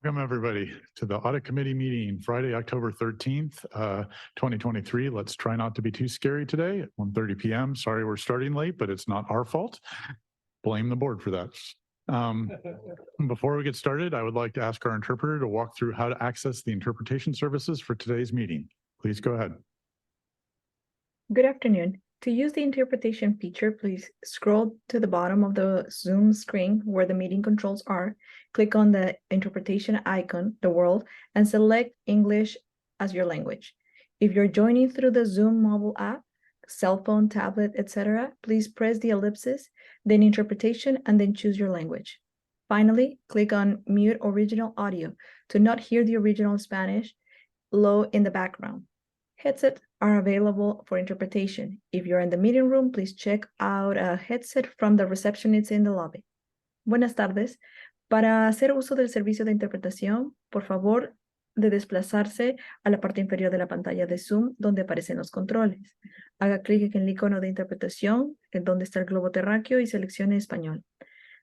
Welcome everybody to the Audit Committee meeting, Friday, October 13th, 2023. Let's try not to be too scary today at 1:30 p.m. Sorry we're starting late, but it's not our fault. Blame the board for that. Before we get started, I would like to ask our interpreter to walk through how to access the interpretation services for today's meeting. Please go ahead. Good afternoon. To use the interpretation feature, please scroll to the bottom of the Zoom screen where the meeting controls are, click on the interpretation icon, the world, and select English as your language. If you're joining through the Zoom mobile app, cell phone, tablet, etc., please press the ellipsis, then interpretation, and then choose your language. Finally, click on mute original audio to not hear the original Spanish low in the background. Headsets are available for interpretation. If you're in the meeting room, please check out a headset from the receptionist in the lobby. Buenas tardes. Para hacer uso del servicio de interpretación, por favor, de desplazarse a la parte inferior de la pantalla de Zoom, donde aparecen los controles. Haga clic en el icono de interpretación, en donde está el globo terráqueo, y seleccione español.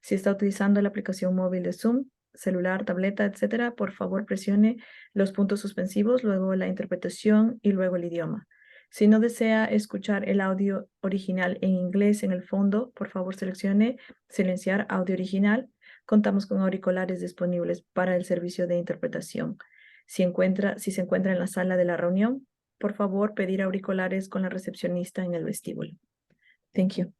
Si está utilizando la aplicación móvil de Zoom, celular, tableta, etcétera, por favor presione los puntos suspensivos, luego la interpretación y luego el idioma. Si no desea escuchar el audio original en inglés en el fondo, por favor seleccione silenciar audio original. Contamos con auriculares disponibles para el servicio de interpretación. Si se encuentra en la sala de la reunión, por favor pedir auriculares con la recepcionista en el vestíbulo. Thank you.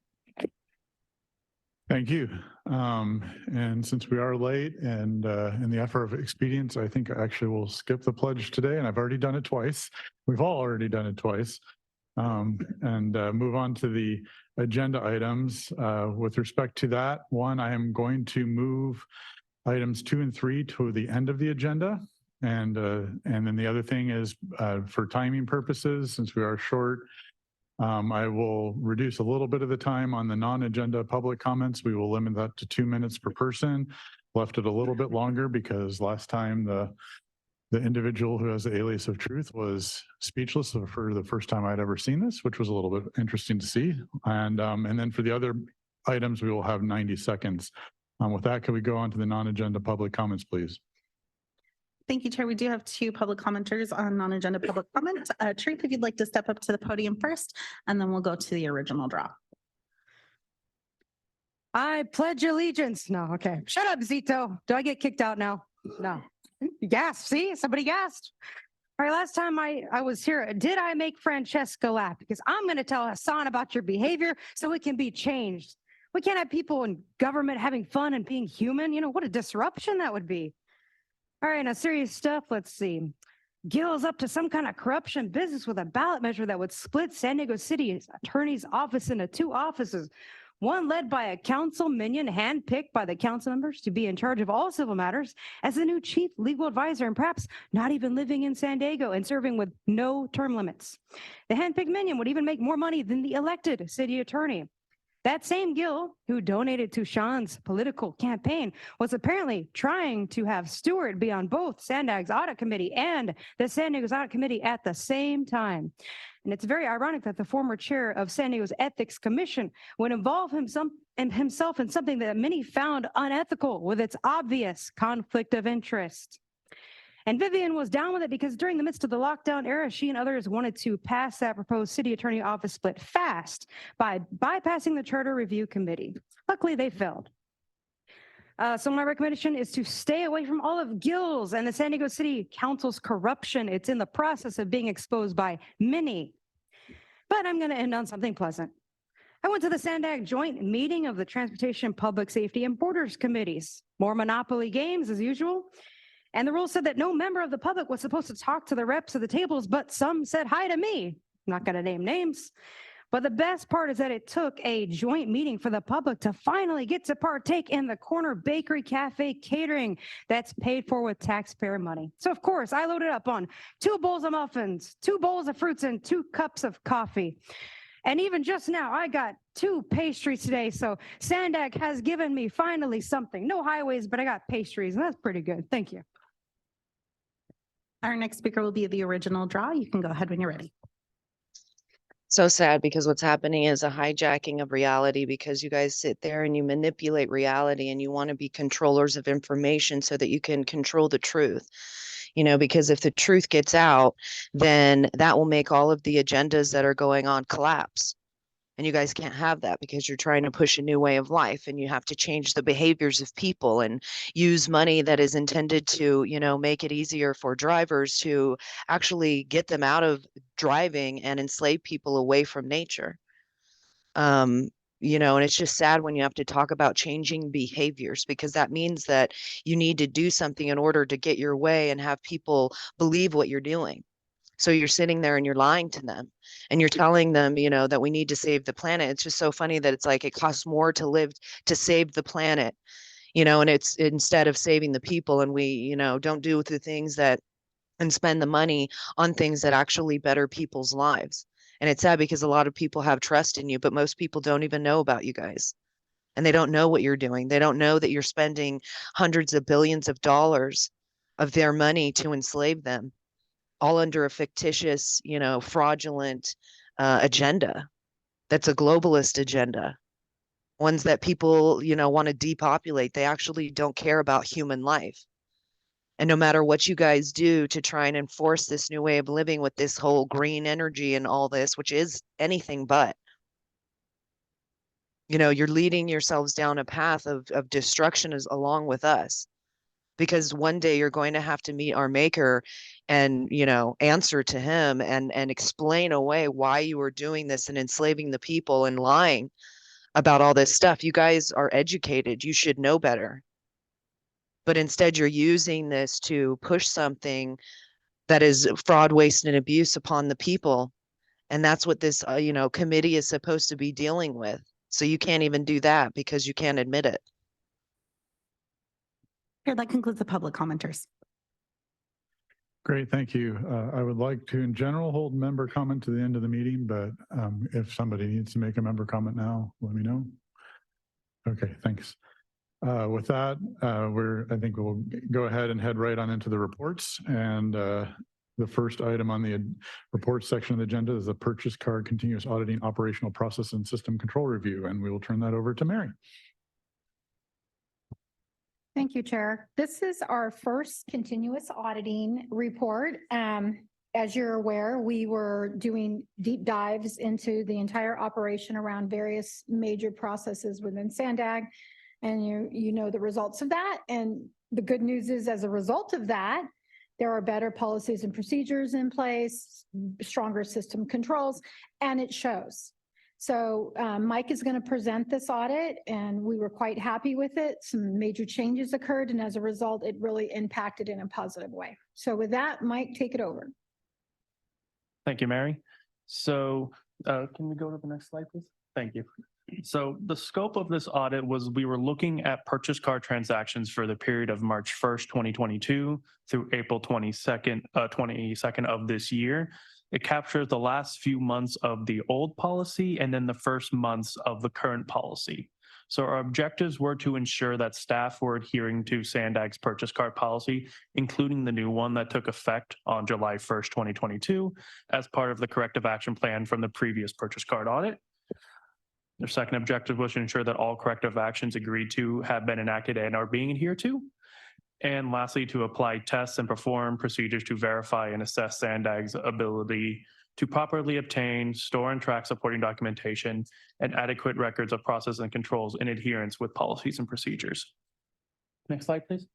Thank you. And since we are late and in the effort of expedience, I think I actually will skip the pledge today, and I've already done it twice. We've all already done it twice. And move on to the agenda items. With respect to that, one, I am going to move items 2 and 3 to the end of the agenda. And then the other thing is for timing purposes, since we are short, I will reduce a little bit of the time on the non-agenda public comments. We will limit that to 2 minutes per person. Left it a little bit longer because last time the individual who has the alias of truth was speechless for the first time I'd ever seen this, which was a little bit interesting to see. And then for the other items, we will have 90 seconds. With that, can we go on to the non-agenda public comments, please? Thank you, Chair. We do have 2 public commenters on non-agenda public comment. Truth, if you'd like to step up to the podium first, and then we'll go to the original draw. I pledge allegiance. No, okay. Shut up, Zito. Do I get kicked out now? No. You gasped. See, somebody gasped. All right, last time I was here, did I make Francesca laugh? Because I'm going to tell Hassan about your behavior so it can be changed. We can't have people in government having fun and being human. You know, what a disruption that would be. All right, now serious stuff, let's see. Gil is up to some kind of corruption business with a ballot measure that would split San Diego City Attorney's office into 2 offices, one led by a council minion handpicked by the council members to be in charge of all civil matters as the new chief legal advisor, and perhaps not even living in San Diego and serving with no term limits. The handpicked minion would even make more money than the elected city attorney. That same Gil, who donated to Sean's political campaign, was apparently trying to have Stewart be on both SANDAG's Audit Committee and the San Diego's Audit Committee at the same time. And it's very ironic that the former chair of San Diego's Ethics Commission would involve himself in something that many found unethical with its obvious conflict of interest. And Vivian was down with it because during the midst of the lockdown era, she and others wanted to pass that proposed city attorney office split fast by bypassing the Charter Review Committee. Luckily, they failed. So my recommendation is to stay away from all of Gil's and the San Diego City Council's corruption. It's in the process of being exposed by many. But I'm going to end on something pleasant. I went to the SANDAG joint meeting of the Transportation, Public Safety, and Borders Committees. More Monopoly games as usual. And the rule said that no member of the public was supposed to talk to the reps of the tables, but some said hi to me. I'm not going to name names. But the best part is that it took a joint meeting for the public to finally get to partake in the corner bakery cafe catering that's paid for with taxpayer money. So of course, I loaded up on 2 bowls of muffins, 2 bowls of fruits, and 2 cups of coffee. And even just now, I got 2 pastries today. So SANDAG has given me finally something. No highways, but I got pastries, and that's pretty good. Thank you. Our next speaker will be the original draw. You can go ahead when you're ready. So sad because what's happening is a hijacking of reality because you guys sit there and you manipulate reality and you want to be controllers of information so that you can control the truth. You know, because if the truth gets out, then that will make all of the agendas that are going on collapse. And you guys can't have that because you're trying to push a new way of life and you have to change the behaviors of people and use money that is intended to, you know, make it easier for drivers to actually get them out of driving and enslave people away from nature. You know, and it's just sad when you have to talk about changing behaviors because that means that you need to do something in order to get your way and have people believe what you're doing. So you're sitting there and you're lying to them and you're telling them, you know, that we need to save the planet. It's just so funny that it's like it costs more to live to save the planet, you know, and it's instead of saving the people and we, you know, don't do the things that and spend the money on things that actually better people's lives. And it's sad because a lot of people have trust in you, but most people don't even know about you guys. And they don't know what you're doing. They don't know that you're spending hundreds of billions of dollars of their money to enslave them, all under a fictitious, you know, fraudulent agenda. That's a globalist agenda. Ones that people, you know, want to depopulate. They actually don't care about human life. And no matter what you guys do to try and enforce this new way of living with this whole green energy and all this, which is anything but, you know, you're leading yourselves down a path of destruction as along with us. Because one day you're going to have to meet our maker and, you know, answer to him and explain away why you were doing this and enslaving the people and lying about all this stuff. You guys are educated. You should know better. But instead you're using this to push something that is fraud, waste, and abuse upon the people. And that's what this, you know, committee is supposed to be dealing with. So you can't even do that because you can't admit it. Here, that concludes the public commenters. Great, thank you. I would like to, in general, hold member comment to the end of the meeting, but if somebody needs to make a member comment now, let me know. Okay, thanks. With that, I think we'll go ahead and head right on into the reports. And the first item on the reports section of the agenda is the purchase card continuous auditing operational process and system control review. And we will turn that over to Mary. Thank you, Chair. This is our first continuous auditing report. As you're aware, we were doing deep dives into the entire operation around various major processes within SANDAG. And you know the results of that. And the good news is, as a result of that, there are better policies and procedures in place, stronger system controls, and it shows. So Mike is going to present this audit, and we were quite happy with it. Some major changes occurred, and as a result, it really impacted in a positive way. So with that, Mike, take it over. Thank you, Mary. So can we go to the next slide, please? Thank you. So the scope of this audit was we were looking at purchase card transactions for the period of March 1st, 2022 through April 22nd of this year. It captures the last few months of the old policy and then the first months of the current policy. So our objectives were to ensure that staff were adhering to SANDAG's purchase card policy, including the new one that took effect on July 1st, 2022, as part of the corrective action plan from the previous purchase card audit. Their second objective was to ensure that all corrective actions agreed to have been enacted and are being adhered to. And lastly, to apply tests and perform procedures to verify and assess SANDAG's ability to properly obtain, store, and track supporting documentation and adequate records of process and controls in adherence with policies and procedures. Next slide, please.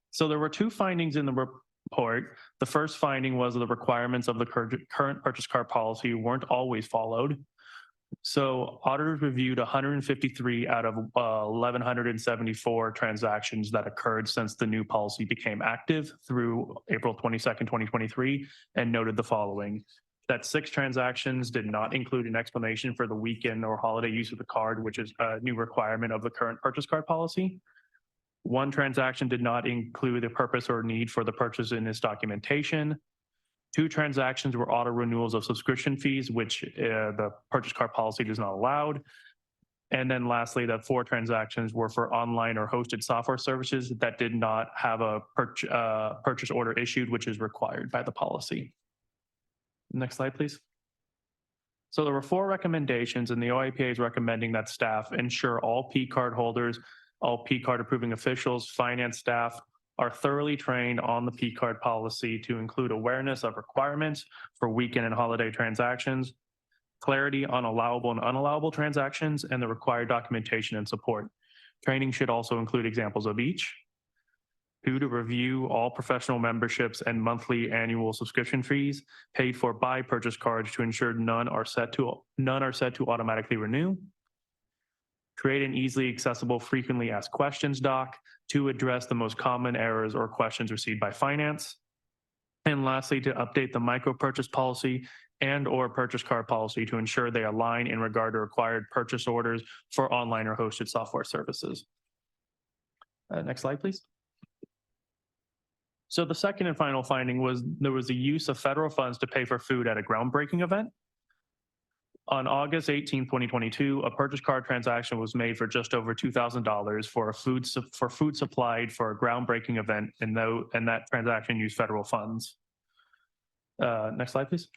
So there were two findings in the report. The first finding was the requirements of the current purchase card policy weren't always followed. So auditors reviewed 153 out of 1,174 transactions that occurred since the new policy became active through April 22nd, 2023, and noted the following: that 6 transactions did not include an explanation for the weekend or holiday use of the card, which is a new requirement of the current purchase card policy. 1 transaction did not include the purpose or need for the purchase in its documentation. 2 transactions were auto renewals of subscription fees, which the purchase card policy does not allow. And then lastly, that 4 transactions were for online or hosted software services that did not have a purchase order issued, which is required by the policy. Next slide, please. So there were 4 recommendations, and the OIPA is recommending that staff ensure all P card holders, all P card approving officials, finance staff are thoroughly trained on the P card policy to include awareness of requirements for weekend and holiday transactions, clarity on allowable and unallowable transactions, and the required documentation and support. Training should also include examples of each. 2, to review all professional memberships and monthly annual subscription fees paid for by purchase cards to ensure none are set to automatically renew. Create an easily accessible frequently asked questions doc to address the most common errors or questions received by finance. And lastly, to update the micro purchase policy and or purchase card policy to ensure they align in regard to required purchase orders for online or hosted software services. Next slide, please. So the second and final finding was there was the use of federal funds to pay for food at a groundbreaking event. On August 18, 2022, a purchase card transaction was made for just over $2,000 for food supplied for a groundbreaking event, and that transaction used federal funds. Next slide, please.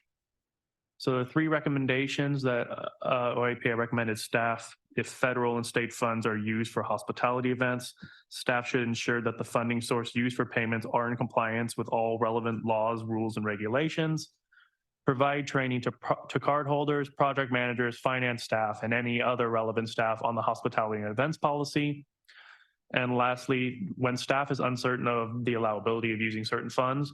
So the 3 recommendations that OIPA recommended staff: if federal and state funds are used for hospitality events, staff should ensure that the funding source used for payments are in compliance with all relevant laws, rules, and regulations. Provide training to cardholders, project managers, finance staff, and any other relevant staff on the hospitality and events policy. And lastly, when staff is uncertain of the allowability of using certain funds,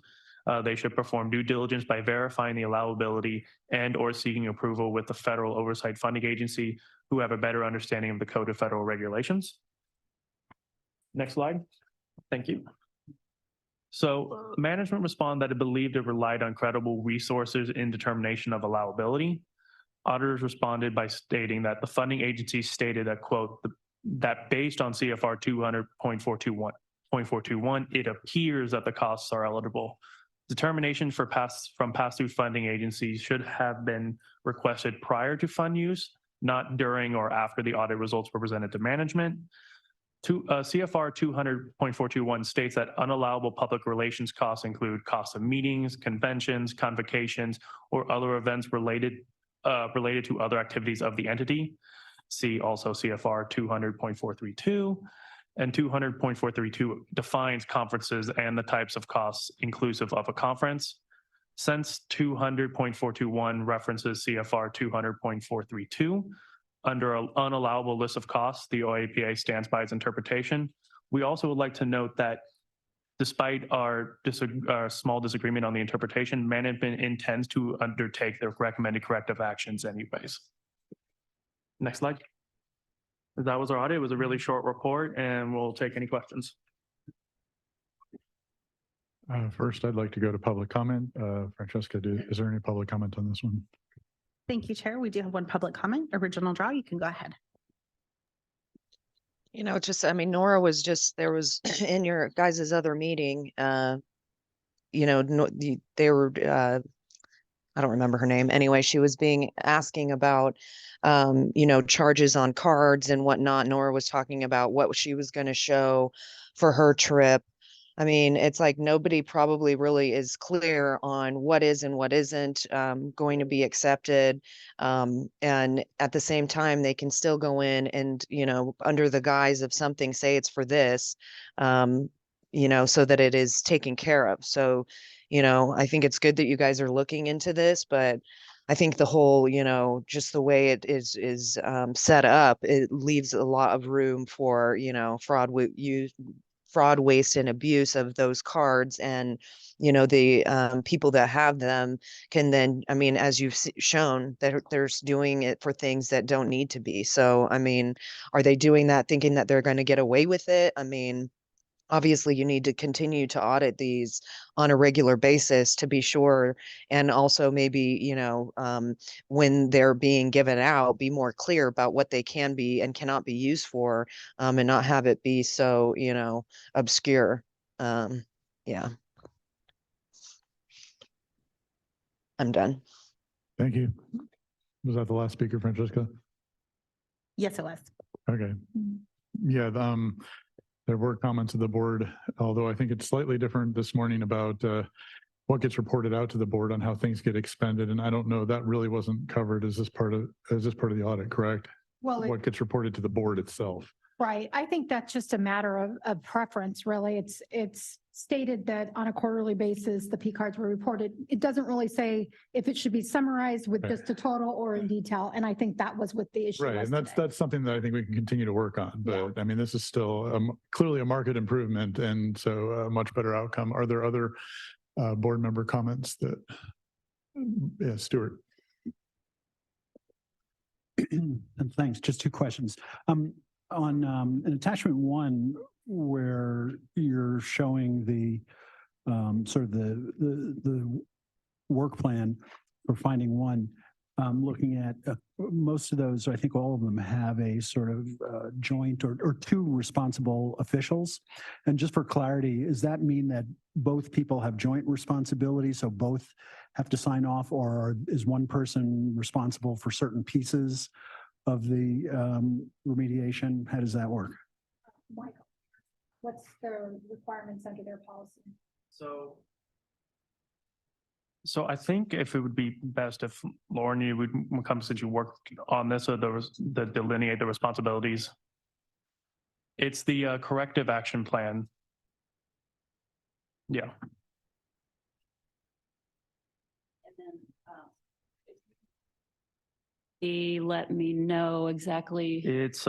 they should perform due diligence by verifying the allowability and or seeking approval with the Federal Oversight Funding Agency, who have a better understanding of the Code of Federal Regulations. Next slide. Thank you. So management responded that it believed it relied on credible resources in determination of allowability. Auditors responded by stating that the funding agency stated that, quote, that based on CFR 200.421, it appears that the costs are eligible. Determination from pass-through funding agencies should have been requested prior to fund use, not during or after the audit results were presented to management. CFR 200.421 states that unallowable public relations costs include costs of meetings, conventions, convocations, or other events related to other activities of the entity. See also CFR 200.432. And 200.432 defines conferences and the types of costs inclusive of a conference. Since 200.421 references CFR 200.432, under an unallowable list of costs, the OIPA stands by its interpretation. We also would like to note that despite our small disagreement on the interpretation, management intends to undertake the recommended corrective actions anyways. Next slide. That was our audit. It was a really short report, and we'll take any questions. First, I'd like to go to public comment. Francesca, is there any public comment on this one? Thank you, Chair. We do have one public comment. Original draw, you can go ahead. You know, just, I mean, Nora was just, there was in your guys' other meeting, you know, they were, I don't remember her name. Anyway, she was asking about, you know, charges on cards and whatnot. Nora was talking about what she was going to show for her trip. I mean, it's like nobody probably really is clear on what is and what isn't going to be accepted. And at the same time, they can still go in and, you know, under the guise of something, say it's for this, you know, so that it is taken care of. So, you know, I think it's good that you guys are looking into this, but I think the whole, you know, just the way it is set up, it leaves a lot of room for, you know, fraud, waste, and abuse of those cards. And, you know, the people that have them can then, I mean, as you've shown, that they're doing it for things that don't need to be. So, I mean, are they doing that thinking that they're going to get away with it? I mean, obviously you need to continue to audit these on a regular basis to be sure. And also maybe, you know, when they're being given out, be more clear about what they can be and cannot be used for, and not have it be so, you know, obscure. Yeah. I'm done. Thank you. Was that the last speaker, Francesca? Yes, it was. Okay. Yeah. There were comments of the board, although I think it's slightly different this morning about what gets reported out to the board on how things get expended. And I don't know, that really wasn't covered as this part of the audit, correct? Well, What gets reported to the board itself? right. I think that's just a matter of preference, really. It's stated that on a quarterly basis, the P cards were reported. It doesn't really say if it should be summarized with just a total or in detail. And I think that was what the issue Right, was and today. that's something that I think we can continue to work on, Yeah. but I mean, this is still clearly a market improvement and so a much better outcome. Are there other board member comments that, yeah, Stuart? And thanks, just two questions. On an attachment 1, where you're showing the sort of the work plan for finding one, looking at most of those, I think all of them have a sort of joint or two responsible officials. And just for clarity, does that mean that both people have joint responsibility, so both have to sign off, or is one person responsible for certain pieces of the remediation? How does that work? Michael, what's the requirements under their policy? So I think if it would be best if Lauren, you would come since you worked on this, or the delineate the responsibilities. It's the corrective action plan. Yeah. Let me know exactly. It's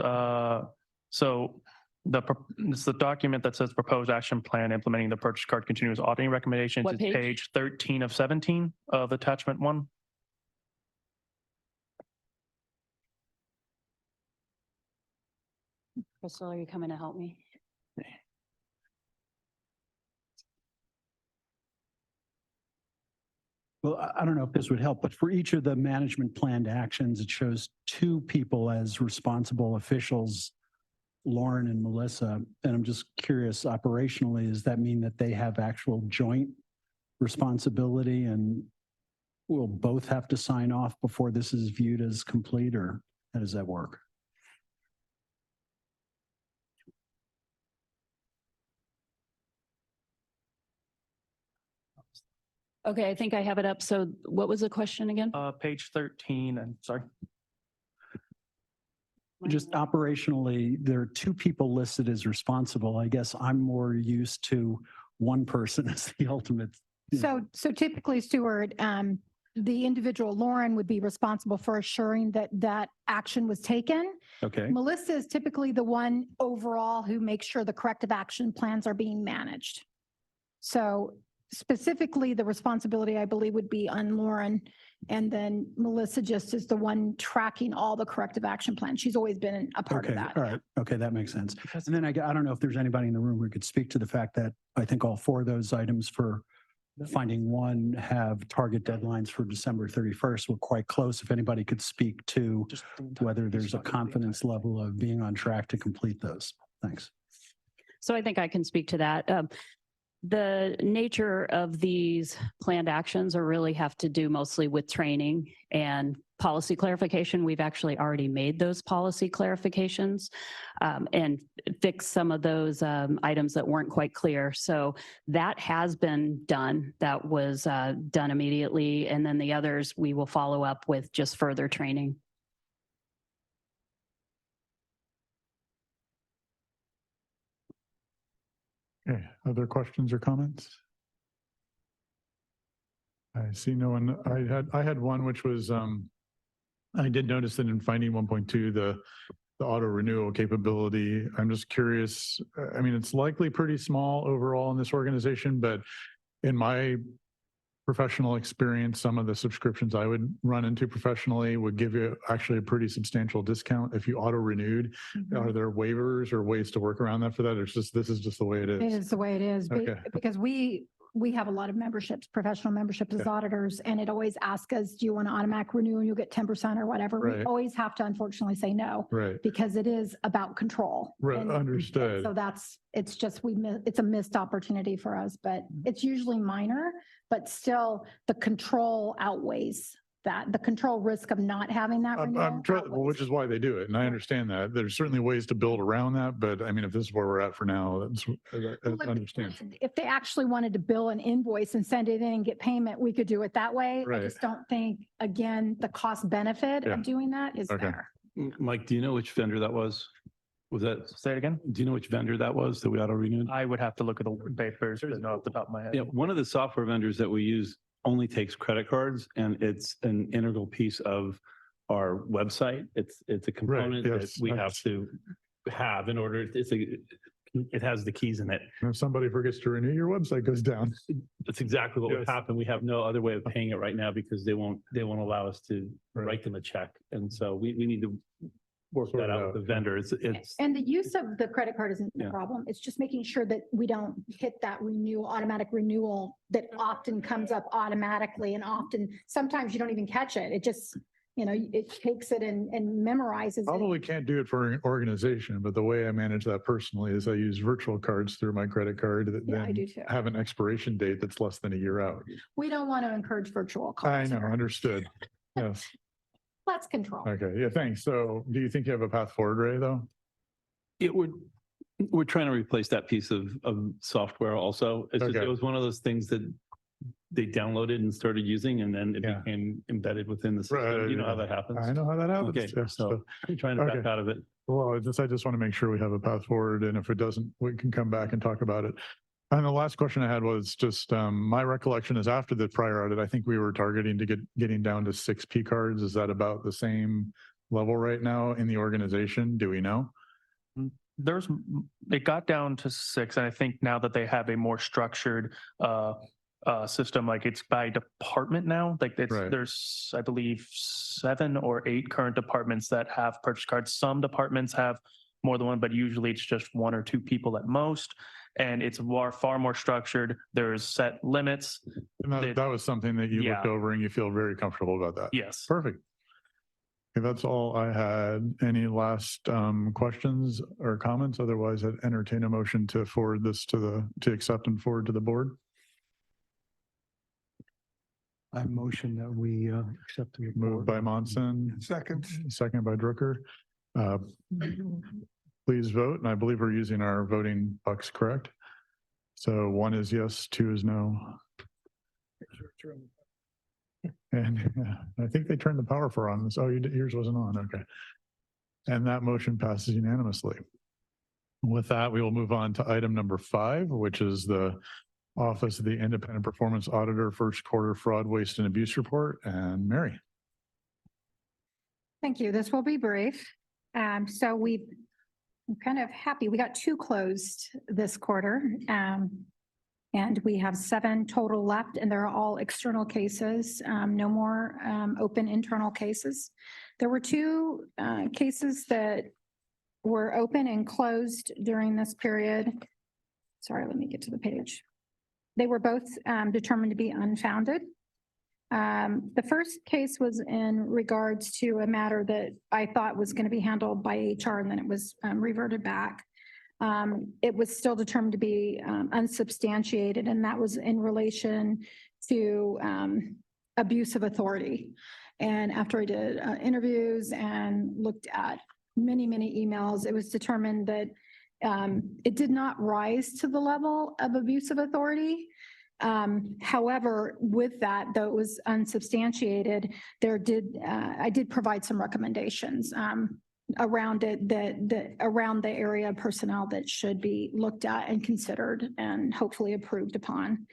it's the document that says proposed action plan implementing the purchase card continuous auditing recommendations. What It's page? page 13 of 17 of attachment 1. Crystal, are you coming to help me? Well, I don't know if this would help, but for each of the management planned actions, it shows two people as responsible officials, Lauren and Melissa. And I'm just curious, operationally, does that mean that they have actual joint responsibility and will both have to sign off before this is viewed as complete, or how does that work? Okay, I think I have it up. So what was the question again? Page 13, and sorry. Just operationally, there are two people listed as responsible. I guess I'm more used to one person as the ultimate. So typically, Stuart, the individual Lauren would be responsible for assuring that that action was taken. Okay. Melissa is typically the one overall who makes sure the corrective action plans are being managed. So specifically, the responsibility, I believe, would be on Lauren. And then Melissa just is the one tracking all the corrective action plans. She's always been a part of Okay, that. all right. Okay, that makes sense. And then I don't know if there's anybody in the room who could speak to the fact that I think all four of those items for finding one have target deadlines for December 31st. We're quite close. If anybody could speak to whether there's a confidence level of being on track to complete those. Thanks. So I think I can speak to that. The nature of these planned actions are really have to do mostly with training and policy clarification. We've actually already made those policy clarifications and fixed some of those items that weren't quite clear. So that has been done. That was done immediately. And then the others, we will follow up with just further training. Okay, other questions or comments? I see no one. I had one, which was, I did notice that in finding 1.2, the auto renewal capability, I'm just curious. I mean, it's likely pretty small overall in this organization, but in my professional experience, some of the subscriptions I would run into professionally would give you actually a pretty substantial discount if you auto renewed. Are there waivers or ways to work around that for that? Or it's just, this is just the way it is? It is the way it is, Okay. because we have a lot of memberships, professional memberships as Yeah. auditors, and it always asks us, do you want to automatic renew and you'll get 10% or whatever? We Right. always have to unfortunately say no, Right. because it is about control. Right. And Understood. so it's just, it's a missed opportunity for us, but it's usually minor, but still the control outweighs that, the control risk of not having that renewal. Well, which is why they do it. And I understand that. There's certainly ways to build around that, but I mean, if this is where we're at for now, that's, I understand. If they actually wanted to bill an invoice and send it in and get payment, we could do it that way. I Right. just don't think, again, the cost benefit Yeah. of doing that is Okay. there. Mike, do you know which vendor that was? Was that, Say it again. do you know which vendor that was that we auto renewed? I would have to look at the papers, but not off the top of my head. Yeah, one of the software vendors that we use only takes credit cards, and it's an integral piece of our website. It's a component that yes, we I- have to have in order, it has the keys in it. If somebody forgets to renew, your website goes down. That's exactly what would Yes. happen. We have no other way of paying it right now because they won't allow us to Right. write them a check. And so we need to work Sort that it out out, with the yeah. vendor. It's, And the use of the credit card isn't the Yeah. problem. It's just making sure that we don't hit that renewal, automatic renewal that often comes up automatically and often, sometimes you don't even catch it. It just, it takes it and memorizes it. Probably can't do it for an organization, but the way I manage that personally is I use virtual cards through my credit card that Yeah, I then do too. have an expiration date that's less than a year out. We don't want to encourage virtual I cards. know, here. understood. Yes. Let's control. Okay. Yeah, thanks. So do you think you have a path forward, Ray, though? we're trying to replace that piece of software also. It's just, Okay. it was one of those things that they downloaded and started using, and then it Yeah. became embedded within the system. You know how that happens? I know how that happens. Okay, yes. so I'm trying to back Okay. out of it. Well, I just want to make sure we have a path forward, and if it doesn't, we can come back and talk about it. And the last question I had was just, my recollection is after the prior audit, I think we were targeting to getting down to 6 P cards. Is that about the same level right now in the organization? Do we know? It got down to 6, and I think now that they have a more structured system, like it's by department now, like Right. there's, I believe, 7 or 8 current departments that have purchase cards. Some departments have more than one, but usually it's just 1 or 2 people at most. And it's far more structured. There's set limits. And that was something that you looked Yeah. over and you feel very comfortable about that? Yes. Perfect. Okay, that's all I had. Any last questions or comments? Otherwise, I'd entertain a motion to forward this to accept and forward to the board. I motion that we accept the report. Moved by Monson. Second by Drucker. Please vote, and I believe we're using our voting bucks, correct? So 1 is yes, 2 is no. And I think they turned the power for on this. Oh, yours wasn't on, okay. And that motion passes unanimously. With that, we will move on to item number 5, which is the Office of the Independent Performance Auditor First Quarter Fraud, Waste, and Abuse Report. And Mary. Thank you. This will be brief. So I'm kind of happy. We got 2 closed this quarter. And we have 7 total left, and they're all external cases, no more open internal cases. There were 2 cases that were open and closed during this period. Sorry, let me get to the page. They were both determined to be unfounded. The first case was in regards to a matter that I thought was going to be handled by HR, and then it was reverted back. It was still determined to be unsubstantiated, and that was in relation to abuse of authority. And after I did interviews and looked at many emails, it was determined that it did not rise to the level of abuse of authority. However, with that, though it was unsubstantiated, I did provide some recommendations around it, around the area of personnel that should be looked at and considered and hopefully approved upon.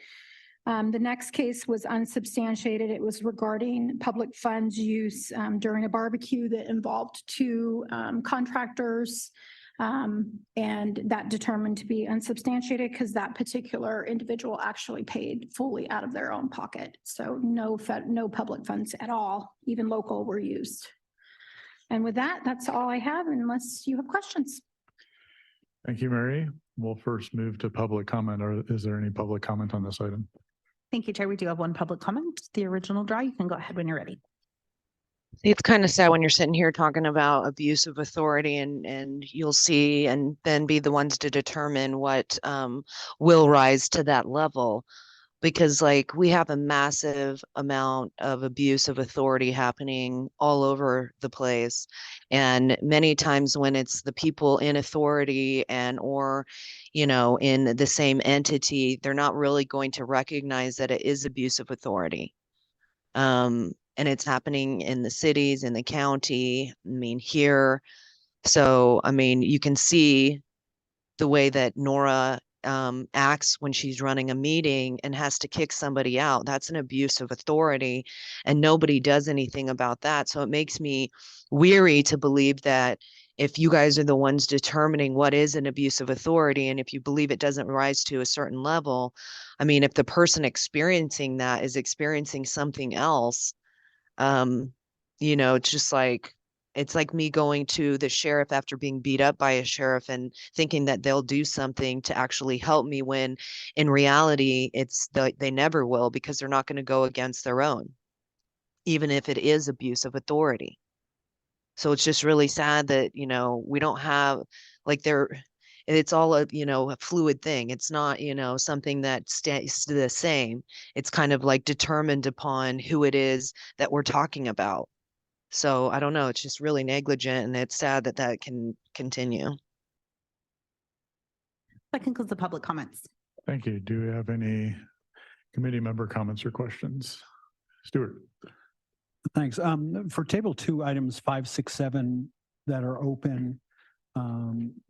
The next case was unsubstantiated. It was regarding public funds use during a barbecue that involved 2 contractors. And that determined to be unsubstantiated because that particular individual actually paid fully out of their own pocket. So no public funds at all, even local, were used. And with that, that's all I have unless you have questions. Thank you, Mary. We'll first move to public comment. Or is there any public comment on this item? Thank you, Chair. We do have 1 public comment, the original draw. You can go ahead when you're ready. It's kind of sad when you're sitting here talking about abuse of authority and you'll see and then be the ones to determine what will rise to that level. because like we have a massive amount of abuse of authority happening all over the place. And many times when it's the people in authority and or, you know, in the same entity, they're not really going to recognize that it is abuse of authority. And it's happening in the cities, in the county, I mean, here. So, I mean, you can see the way that Nora acts when she's running a meeting and has to kick somebody out. That's an abuse of authority, and nobody does anything about that. So it makes me weary to believe that if you guys are the ones determining what is an abuse of authority, and if you believe it doesn't rise to a certain level, I mean, if the person experiencing that is experiencing something else, you know, it's like me going to the sheriff after being beat up by a sheriff and thinking that they'll do something to actually help me, when in reality they never will, because they're not going to go against their own, even if it is abuse of authority. So it's just really sad that, you know, we don't have like it's all a, you know, a fluid thing. It's not, you know, something that stays the same. It's kind of like determined upon who it is that we're talking about. So I don't know, it's just really negligent, and it's sad that that can continue. That concludes the public comments. Thank you. Do we have any committee member comments or questions? Stuart. Thanks. For table 2, items 5, 6, 7 that are open,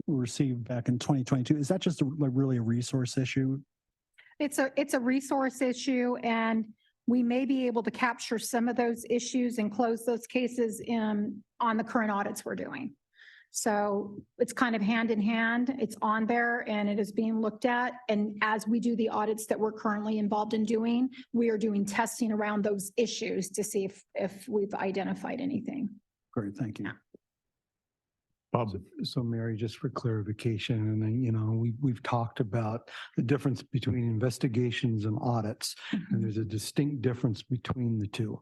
received back in 2022, is that just really a resource issue? It's a resource issue, and we may be able to capture some of those issues and close those cases on the current audits we're doing. So it's kind of hand in hand. It's on there and it is being looked at. And as we do the audits that we're currently involved in doing, we are doing testing around those issues to see if we've identified anything. Great, thank you. Bob. So Mary, just for clarification, and then, you know, we've talked about the difference between investigations and audits, and there's a distinct difference between the two.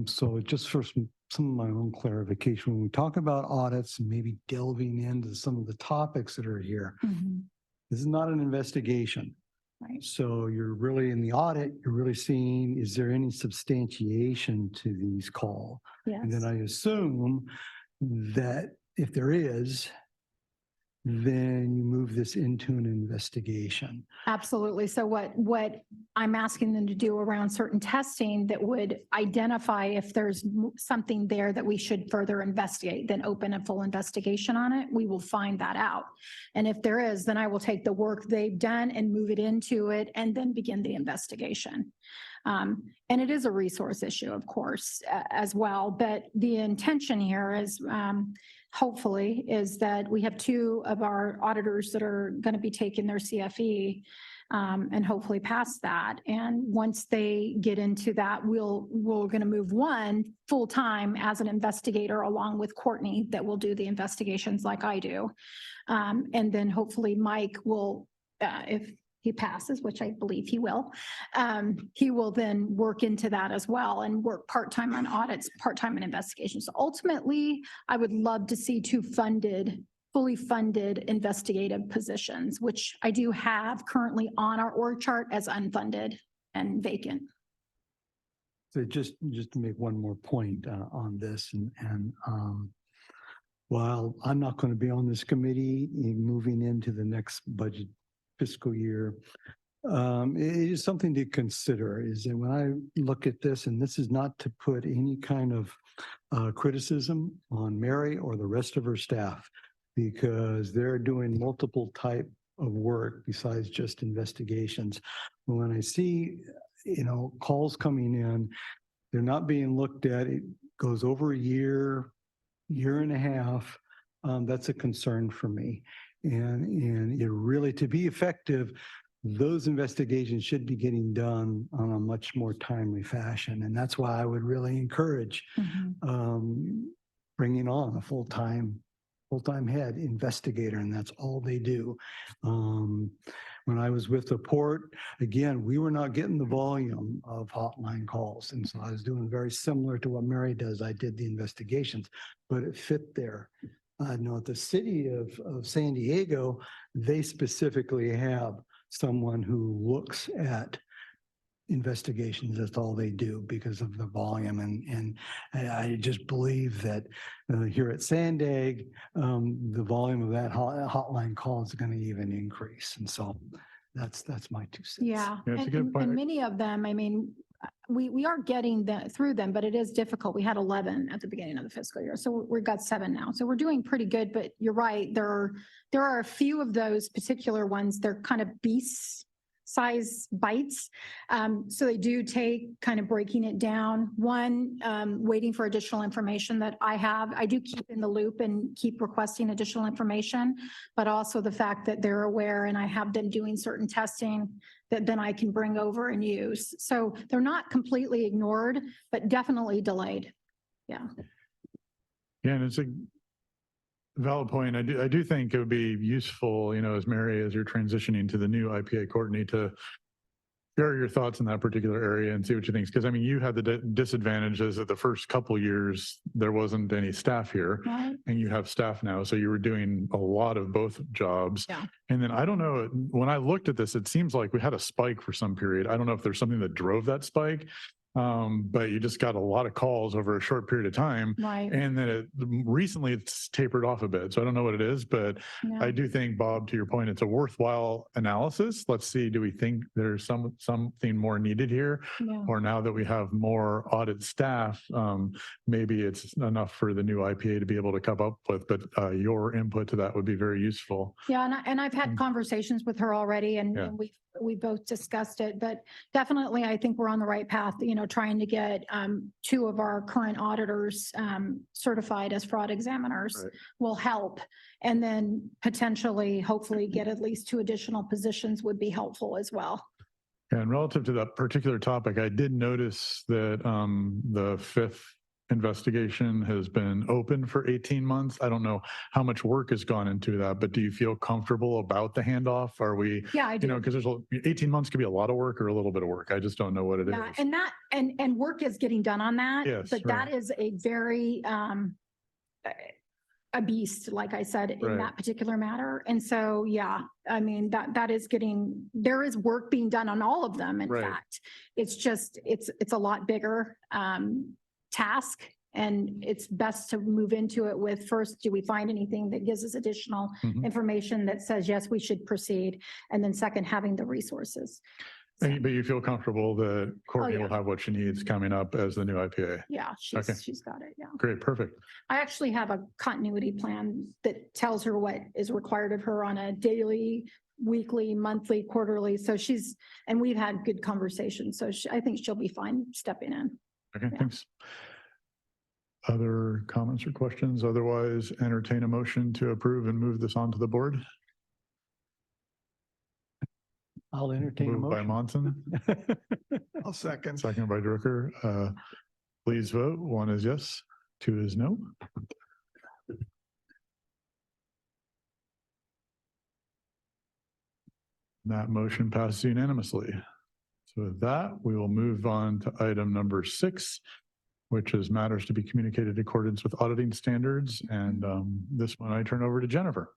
So just for some of my own clarification, when we talk about audits and maybe delving into some of the topics that are here, this is not an investigation. Right. So you're really in the audit, you're really seeing, is there any substantiation to these calls? Yes. And then I assume that if there is, then you move this into an investigation. Absolutely. So what I'm asking them to do around certain testing that would identify if there's something there that we should further investigate, then open a full investigation on it. We will find that out. And if there is, then I will take the work they've done and move it into it and then begin the investigation. And it is a resource issue, of course, as well. But the intention here is hopefully is that we have 2 of our auditors that are going to be taking their CFE and hopefully pass that. And once they get into that, we're going to move 1 full-time as an investigator along with Courtney that will do the investigations like I do. And then hopefully Mike will, if he passes, which I believe he will then work into that as well and work part-time on audits, part-time in investigations. So ultimately, I would love to see 2 fully funded investigative positions, which I do have currently on our org chart as unfunded and vacant. So just to make one more point on this, and while I'm not going to be on this committee moving into the next budget fiscal year, it is something to consider. Is that when I look at this, and this is not to put any kind of criticism on Mary or the rest of her staff, because they're doing multiple type of work besides just investigations. When I see, you know, calls coming in, they're not being looked at. It goes over a year and a half. That's a concern for me. And it really, to be effective, those investigations should be getting done on a much more timely fashion. And that's why I would really encourage bringing on a full-time head investigator, and that's all they do. When I was with the port, again, we were not getting the volume of hotline calls. And so I was doing very similar to what Mary does. I did the investigations, but it fit there. No, at the city of San Diego, they specifically have someone who looks at investigations. That's all they do because of the volume. And I just believe that here at SANDAG, the volume of that hotline call is going to even increase. And so that's my 2 cents. Yeah, Yeah, it's a good point. and many of them, I mean, we are getting through them, but it is difficult. We had 11 at the beginning of the fiscal year, so we've got 7 now. So we're doing pretty good, but you're right. There are a few of those particular ones. They're kind of beast size bites. So they do take kind of breaking it down. One, waiting for additional information that I do keep in the loop and keep requesting additional information, but also the fact that they're aware and I have them doing certain testing that then I can bring over and use. So they're not completely ignored, but definitely delayed. Yeah. Yeah, and it's a valid point. I do think it would be useful, as Mary, as you're transitioning to the new IPA, Courtney, to share your thoughts in that particular area and see what you think. Because I mean, you had the disadvantages of the first couple years, there wasn't any staff here, Right. and you have staff now. So you were doing a lot of both jobs. Yeah. And then I don't know, when I looked at this, it seems like we had a spike for some period. I don't know if there's something that drove that spike. But you just got a lot of calls over a short period of time. Right. And then recently it's tapered off a bit. So I don't know what it is, but Yeah. I do think, Bob, to your point, it's a worthwhile analysis. Let's see, do we think there's something more needed here? Yeah. Or now that we have more audit staff, maybe it's enough for the new IPA to be able to come up with, but your input to that would be very useful. Yeah, and I've had conversations with her already, and Yeah. we both discussed it, but definitely I think we're on the right path, trying to get 2 of our current auditors certified as fraud examiners Right. will help. And then potentially, hopefully get at least 2 additional positions would be helpful as well. And relative to that particular topic, I did notice that the 5th investigation has been open for 18 months. I don't know how much work has gone into that, but do you feel comfortable about the handoff? Are we, Yeah, I do. because there's 18 months could be a lot of work or a little bit of work. I just don't know what it is. Yeah, and work is getting done on that. Yes, but right. that is a very a beast, like I said, in Right. that particular matter. And so, yeah, I mean, there is work being done on all of them. In Right. fact, it's just, it's a lot bigger task. And it's best to move into it with first, do we find anything that gives us additional Mhm. information that says, yes, we should proceed? And then second, having the resources. So, But you feel comfortable that Courtney yeah. will have what she needs coming up as the new IPA? yeah, Okay. she's got it. Yeah. Great, perfect. I actually have a continuity plan that tells her what is required of her on a daily, weekly, monthly, quarterly. So and we've had good conversations. So I think she'll be fine stepping in. Okay, Yeah. thanks. Other comments or questions? Otherwise, entertain a motion to approve and move this on to the board. I'll entertain a Moved by motion. Monson, I'll second. seconded by Drucker. Please vote. 1 is yes, 2 is no. That motion passes unanimously. So with that, we will move on to item number 6, which is matters to be communicated in accordance with auditing standards. And this one I turn over to Jennifer.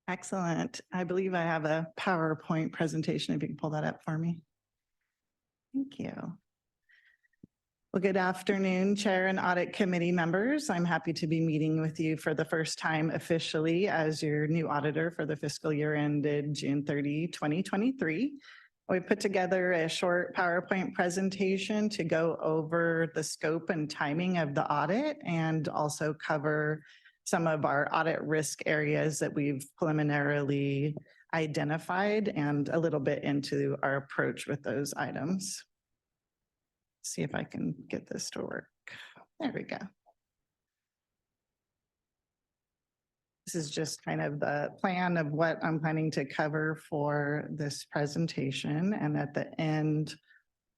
Excellent. I believe I have a PowerPoint presentation. If you can pull that up for me. Thank you. Well, good afternoon, Chair and Audit Committee members. I'm happy to be meeting with you for the first time officially as your new auditor for the fiscal year ended June 30, 2023. We put together a short PowerPoint presentation to go over the scope and timing of the audit and also cover some of our audit risk areas that we've preliminarily identified and a little bit into our approach with those items. See if I can get this to work. There we go. This is just kind of the plan of what I'm planning to cover for this presentation. And at the end,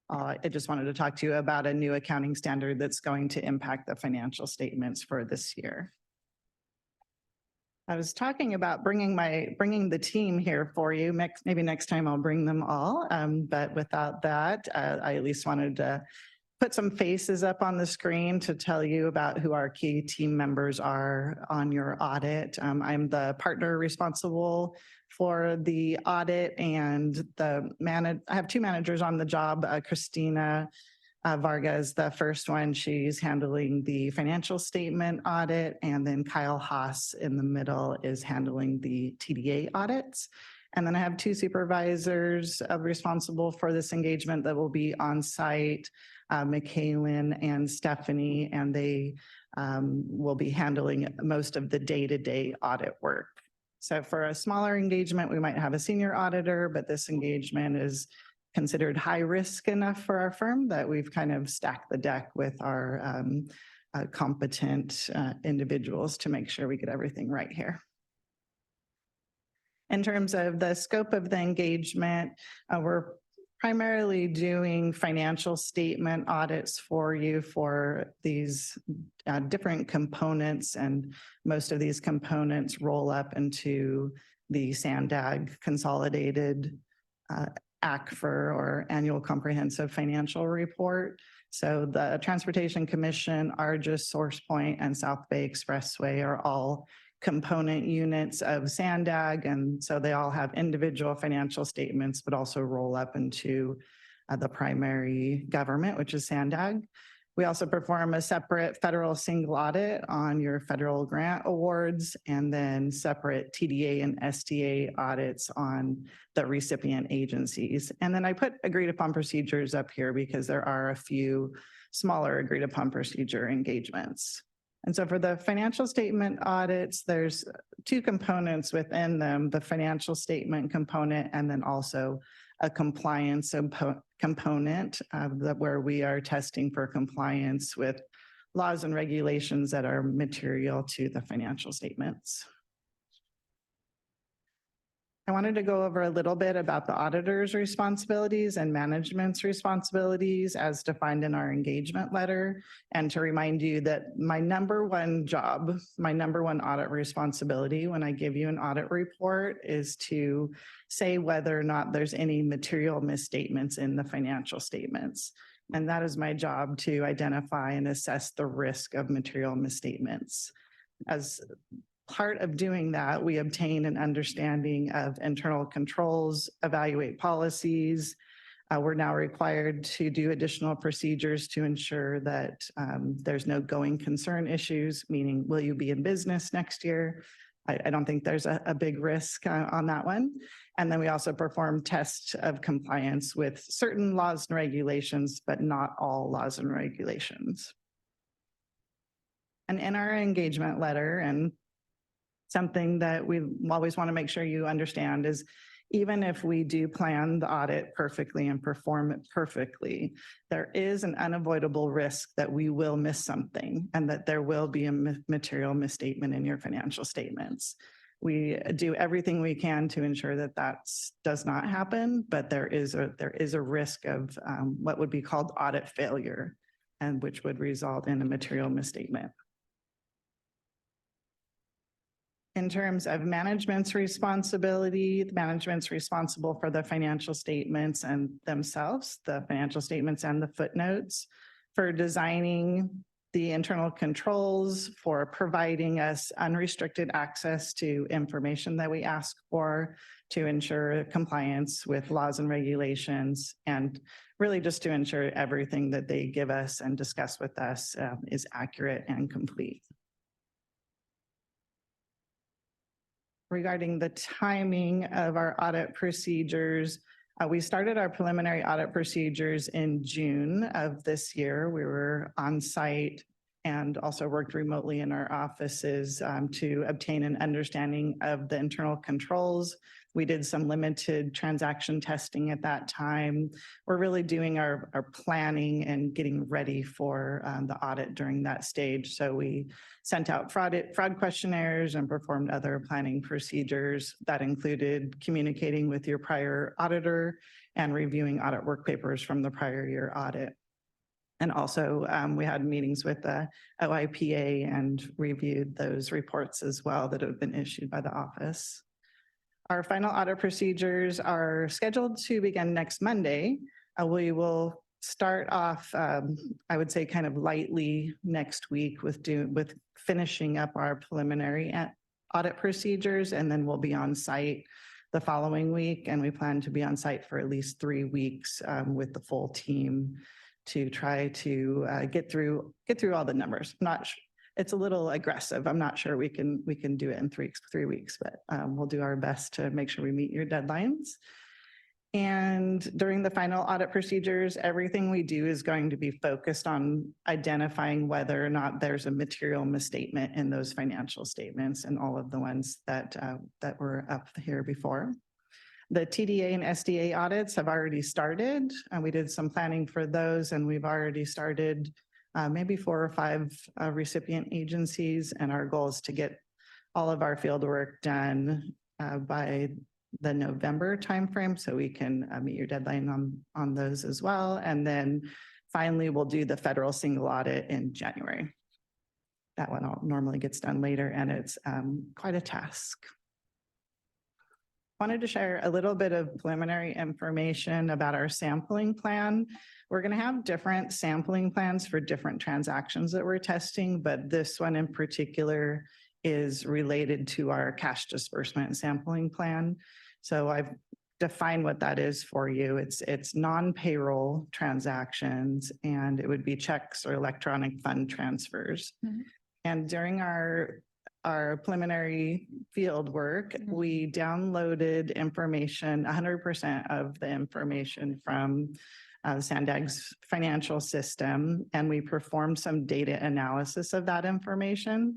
I just wanted to talk to you about a new accounting standard that's going to impact the financial statements for this year. I was talking about bringing the team here for you. Maybe next time I'll bring them all. But without that, I at least wanted to put some faces up on the screen to tell you about who our key team members are on your audit. I'm the partner responsible for the audit and I have two managers on the job, Christina Vargas, the first one, she's handling the financial statement audit, and then Kyle Haas in the middle is handling the TDA audits. And then I have two supervisors responsible for this engagement that will be on site, Michaelin and Stephanie, and they will be handling most of the day-to-day audit work. So for a smaller engagement, we might have a senior auditor, but this engagement is considered high risk enough for our firm that we've kind of stacked the deck with our competent individuals to make sure we get everything right here. In terms of the scope of the engagement, we're primarily doing financial statement audits for you for these different components, and most of these components roll up into the SANDAG consolidated ACFR, or Annual Comprehensive Financial Report. So the Transportation Commission, Argus, SourcePoint, and South Bay Expressway are all component units of SANDAG, and so they all have individual financial statements, but also roll up into the primary government, which is SANDAG. We also perform a separate federal single audit on your federal grant awards, and then separate TDA and SDA audits on the recipient agencies. And then I put agreed upon procedures up here because there are a few smaller agreed upon procedure engagements. And so for the financial statement audits, there's two components within them, the financial statement component, and then also a compliance component where we are testing for compliance with laws and regulations that are material to the financial statements. I wanted to go over a little bit about the auditor's responsibilities and management's responsibilities as defined in our engagement letter, and to remind you that my number one job, my number one audit responsibility when I give you an audit report is to say whether or not there's any material misstatements in the financial statements. And that is my job, to identify and assess the risk of material misstatements. As part of doing that, we obtain an understanding of internal controls, evaluate policies. We're now required to do additional procedures to ensure that there's no going concern issues, meaning will you be in business next year? I don't think there's a big risk on that one. And then we also perform tests of compliance with certain laws and regulations, but not all laws and regulations. And in our engagement letter, and something that we always want to make sure you understand, is even if we do plan the audit perfectly and perform it perfectly, there is an unavoidable risk that we will miss something and that there will be a material misstatement in your financial statements. We do everything we can to ensure that that does not happen, but there is a risk of what would be called audit failure, and which would result in a material misstatement. In terms of management's responsibility, management's responsible for the financial statements and themselves, the financial statements and the footnotes, for designing the internal controls, for providing us unrestricted access to information that we ask for to ensure compliance with laws and regulations, and really just to ensure everything that they give us and discuss with us is accurate and complete. Regarding the timing of our audit procedures, we started our preliminary audit procedures in June of this year. We were on site and also worked remotely in our offices to obtain an understanding of the internal controls. We did some limited transaction testing at that time. We're really doing our planning and getting ready for the audit during that stage. So we sent out fraud questionnaires and performed other planning procedures that included communicating with your prior auditor and reviewing audit work papers from the prior year audit. And also we had meetings with the OIPA and reviewed those reports as well that have been issued by the office. Our final audit procedures are scheduled to begin next Monday. We will start off, I would say kind of lightly next week with finishing up our preliminary audit procedures, and then we'll be on site the following week. And we plan to be on site for at least 3 weeks with the full team to try to get through all the numbers. It's a little aggressive. I'm not sure we can do it in 3 weeks, but we'll do our best to make sure we meet your deadlines. And during the final audit procedures, everything we do is going to be focused on identifying whether or not there's a material misstatement in those financial statements and all of the ones that were up here before. The TDA and SDA audits have already started, and we did some planning for those, and we've already started maybe 4 or 5 recipient agencies, and our goal is to get all of our field work done by the November timeframe, so we can meet your deadline on those as well. And then finally, we'll do the federal single audit in January. That one normally gets done later, and it's quite a task. Wanted to share a little bit of preliminary information about our sampling plan. We're going to have different sampling plans for different transactions that we're testing, but this one in particular is related to our cash disbursement sampling plan. So I've defined what that is for you. It's non-payroll transactions, and it would be checks or electronic fund transfers. Mm-hmm. And during our preliminary field work, we downloaded information, 100% of the information from SANDAG's financial system, and we performed some data analysis of that information.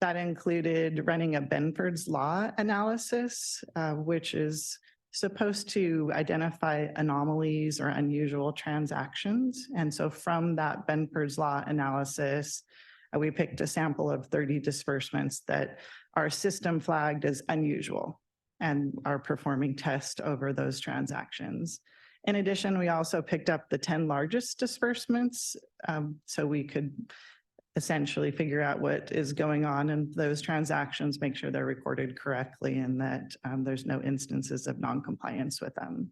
That included running a Benford's Law analysis, which is supposed to identify anomalies or unusual transactions. And so from that Benford's Law analysis, we picked a sample of 30 disbursements that our system flagged as unusual and are performing tests over those transactions. In addition, we also picked up the 10 largest disbursements, so we could essentially figure out what is going on in those transactions, make sure they're recorded correctly, and that there's no instances of non-compliance with them.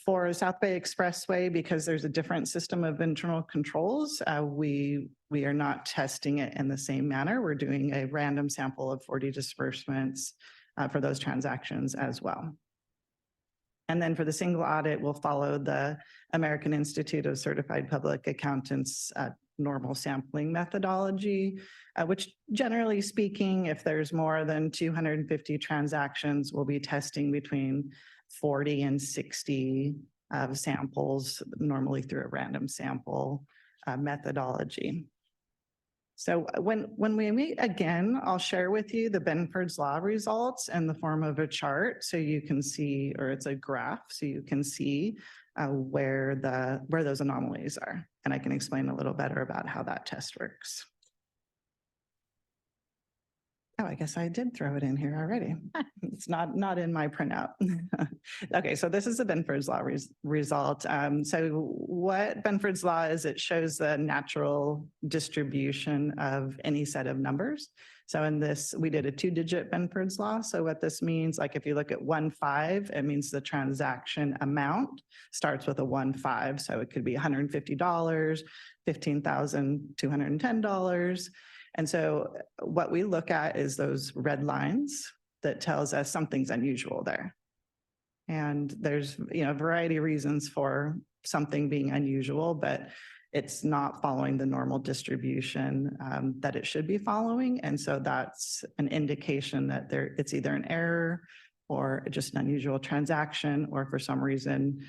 For South Bay Expressway, because there's a different system of internal controls, we are not testing it in the same manner. We're doing a random sample of 40 disbursements for those transactions as well. And then for the single audit, we'll follow the American Institute of Certified Public Accountants normal sampling methodology, which generally speaking, if there's more than 250 transactions, we'll be testing between 40 and 60 samples, normally through a random sample methodology. So when we meet again, I'll share with you the Benford's Law results in the form of a chart, so you can see, or it's a graph, so you can see where those anomalies are. And I can explain a little better about how that test works. Oh, I guess I did throw it in here already. It's not in my printout. Okay, so this is the Benford's Law result. So what Benford's Law is, it shows the natural distribution of any set of numbers. So in this, we did a 2-digit Benford's Law. So what this means, like if you look at 15, it means the transaction amount starts with a 15. So it could be $150, $15,210. And so what we look at is those red lines that tells us something's unusual there. And there's, a variety of reasons for something being unusual, but it's not following the normal distribution that it should be following. And so that's an indication that it's either an error or just an unusual transaction, or for some reason,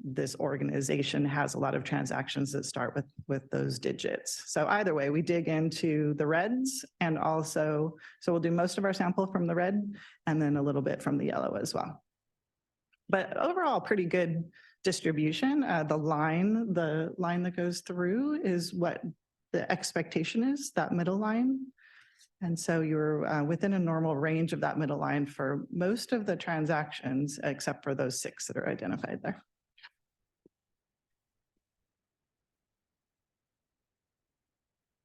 this organization has a lot of transactions that start with those digits. So either way, we dig into the reds, and also, so we'll do most of our sample from the red and then a little bit from the yellow as well. But overall, pretty good distribution. The line that goes through is what the expectation is, that middle line. And so you're within a normal range of that middle line for most of the transactions, except for those 6 that are identified there.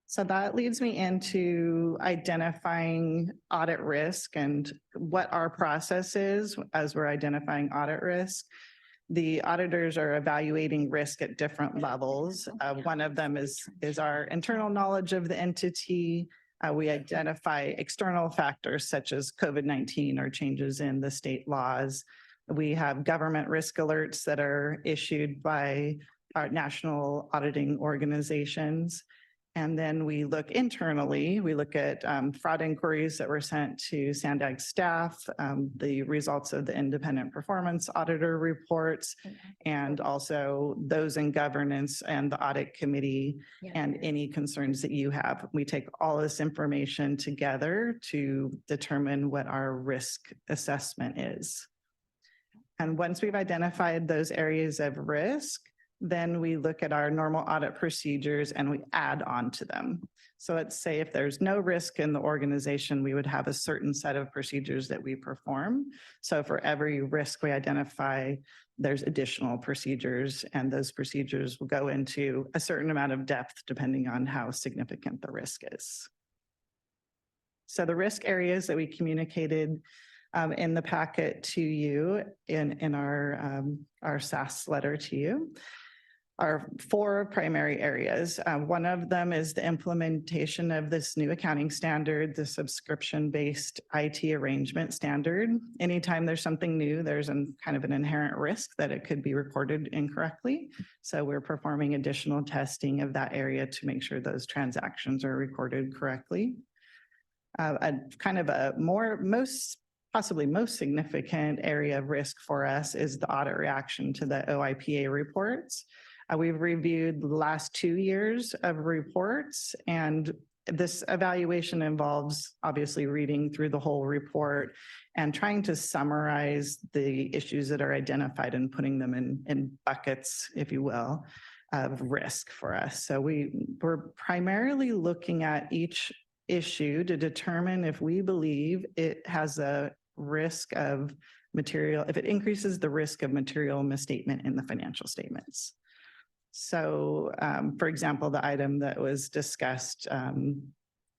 So that leads me into identifying audit risk and what our process is as we're identifying audit risk. the auditors are evaluating risk at different levels. One of them is our internal knowledge of the entity. We identify external factors such as COVID-19 or changes in the state laws. We have government risk alerts that are issued by our national auditing organizations. And then we look internally, we look at fraud inquiries that were sent to SANDAG staff, the results of the independent performance auditor reports, and also those in governance and the audit committee and any concerns that you have. We take all this information together to determine what our risk assessment is. And once we've identified those areas of risk, then we look at our normal audit procedures and we add on to them. So let's say if there's no risk in the organization, we would have a certain set of procedures that we perform. So for every risk we identify, there's additional procedures, and those procedures will go into a certain amount of depth depending on how significant the risk is. So the risk areas that we communicated in the packet to you in our SAS letter to you are 4 primary areas. One of them is the implementation of this new accounting standard, the subscription-based IT arrangement standard. Anytime there's something new, there's kind of an inherent risk that it could be recorded incorrectly. So we're performing additional testing of that area to make sure those transactions are recorded correctly. Possibly most significant area of risk for us is the audit reaction to the OIPA reports. We've reviewed the last 2 years of reports, and this evaluation involves obviously reading through the whole report and trying to summarize the issues that are identified and putting them in buckets, if you will, of risk for us. So we're primarily looking at each issue to determine if we believe it has a risk of material, if it increases the risk of material misstatement in the financial statements. So, for example, the item that was discussed, the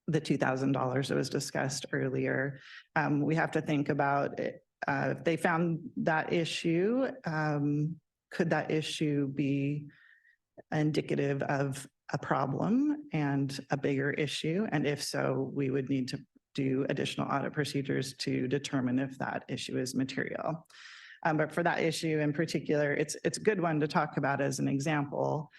$2,000 that was discussed earlier, we have to think about it. If they found that issue, could that issue be indicative of a problem and a bigger issue? And if so, we would need to do additional audit procedures to determine if that issue is material. But for that issue in particular, it's a good one to talk about as an example.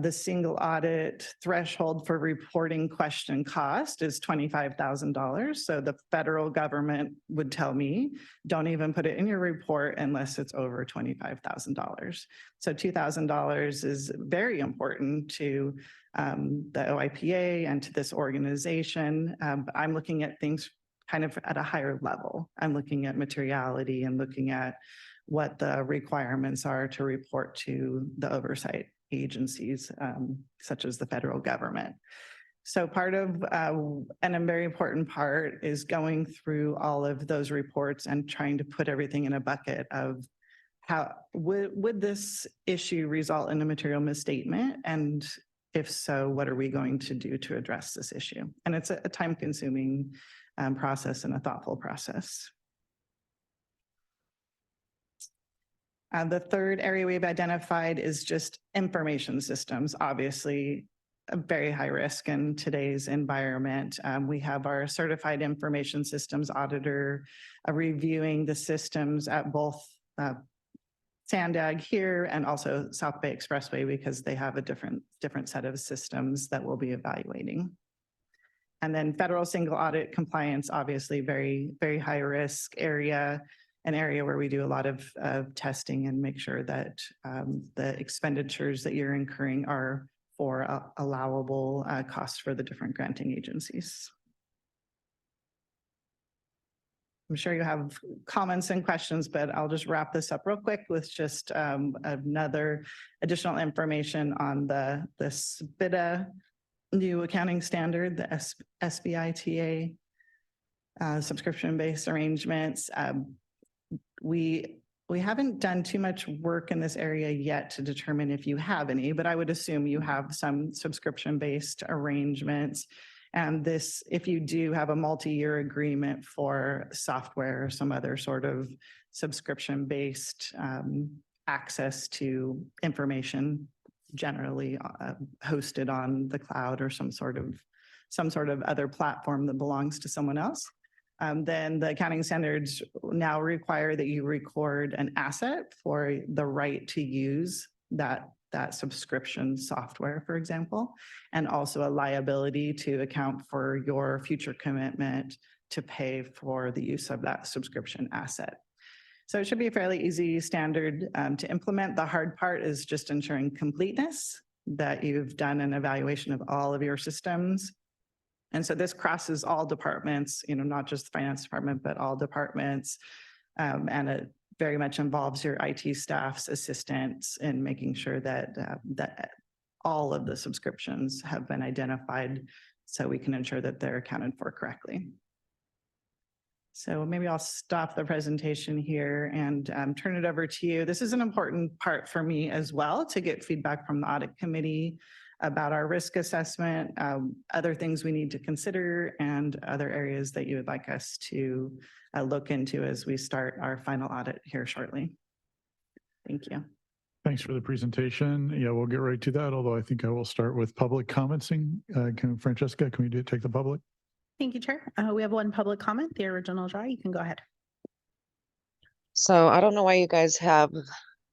The single audit threshold for reporting question cost is $25,000. So the federal government would tell me, don't even put it in your report unless it's over $25,000. So $2,000 is very important to the OIPA and to this organization. I'm looking at things kind of at a higher level. I'm looking at materiality and looking at what the requirements are to report to the oversight agencies, such as the federal government. So part of, and a very important part is going through all of those reports and trying to put everything in a bucket of how would this issue result in a material misstatement? And if so, what are we going to do to address this issue? And it's a time-consuming process and a thoughtful process. The third area we've identified is just information systems, obviously a very high risk in today's environment. We have our certified information systems auditor reviewing the systems at both SANDAG here and also South Bay Expressway, because they have a different set of systems that we'll be evaluating. And then federal single audit compliance, obviously very, very high risk area, an area where we do a lot of testing and make sure that the expenditures that you're incurring are for allowable costs for the different granting agencies. I'm sure you have comments and questions, but I'll just wrap this up real quick with just another additional information on the SBITA new accounting standard, the SBITA subscription-based arrangements. We haven't done too much work in this area yet to determine if you have any, but I would assume you have some subscription-based arrangements. And this, if you do have a multi-year agreement for software or some other sort of subscription-based access to information generally hosted on the cloud or some sort of other platform that belongs to someone else. Then the accounting standards now require that you record an asset for the right to use that subscription software, for example, and also a liability to account for your future commitment to pay for the use of that subscription asset. So it should be a fairly easy standard to implement. The hard part is just ensuring completeness, that you've done an evaluation of all of your systems. And so this crosses all departments, not just the finance department, but all departments. And it very much involves your IT staff's assistants in making sure that all of the subscriptions have been identified so we can ensure that they're accounted for correctly. So maybe I'll stop the presentation here and turn it over to you. This is an important part for me as well, to get feedback from the audit committee about our risk assessment, other things we need to consider, and other areas that you would like us to look into as we start our final audit here shortly. Thank you. Thanks for the presentation. Yeah, we'll get right to that, although I think I will start with public commenting. Francesca, can we take the public? Thank you, Chair. We have one public comment, the original draw. You can go ahead. So I don't know why you guys have,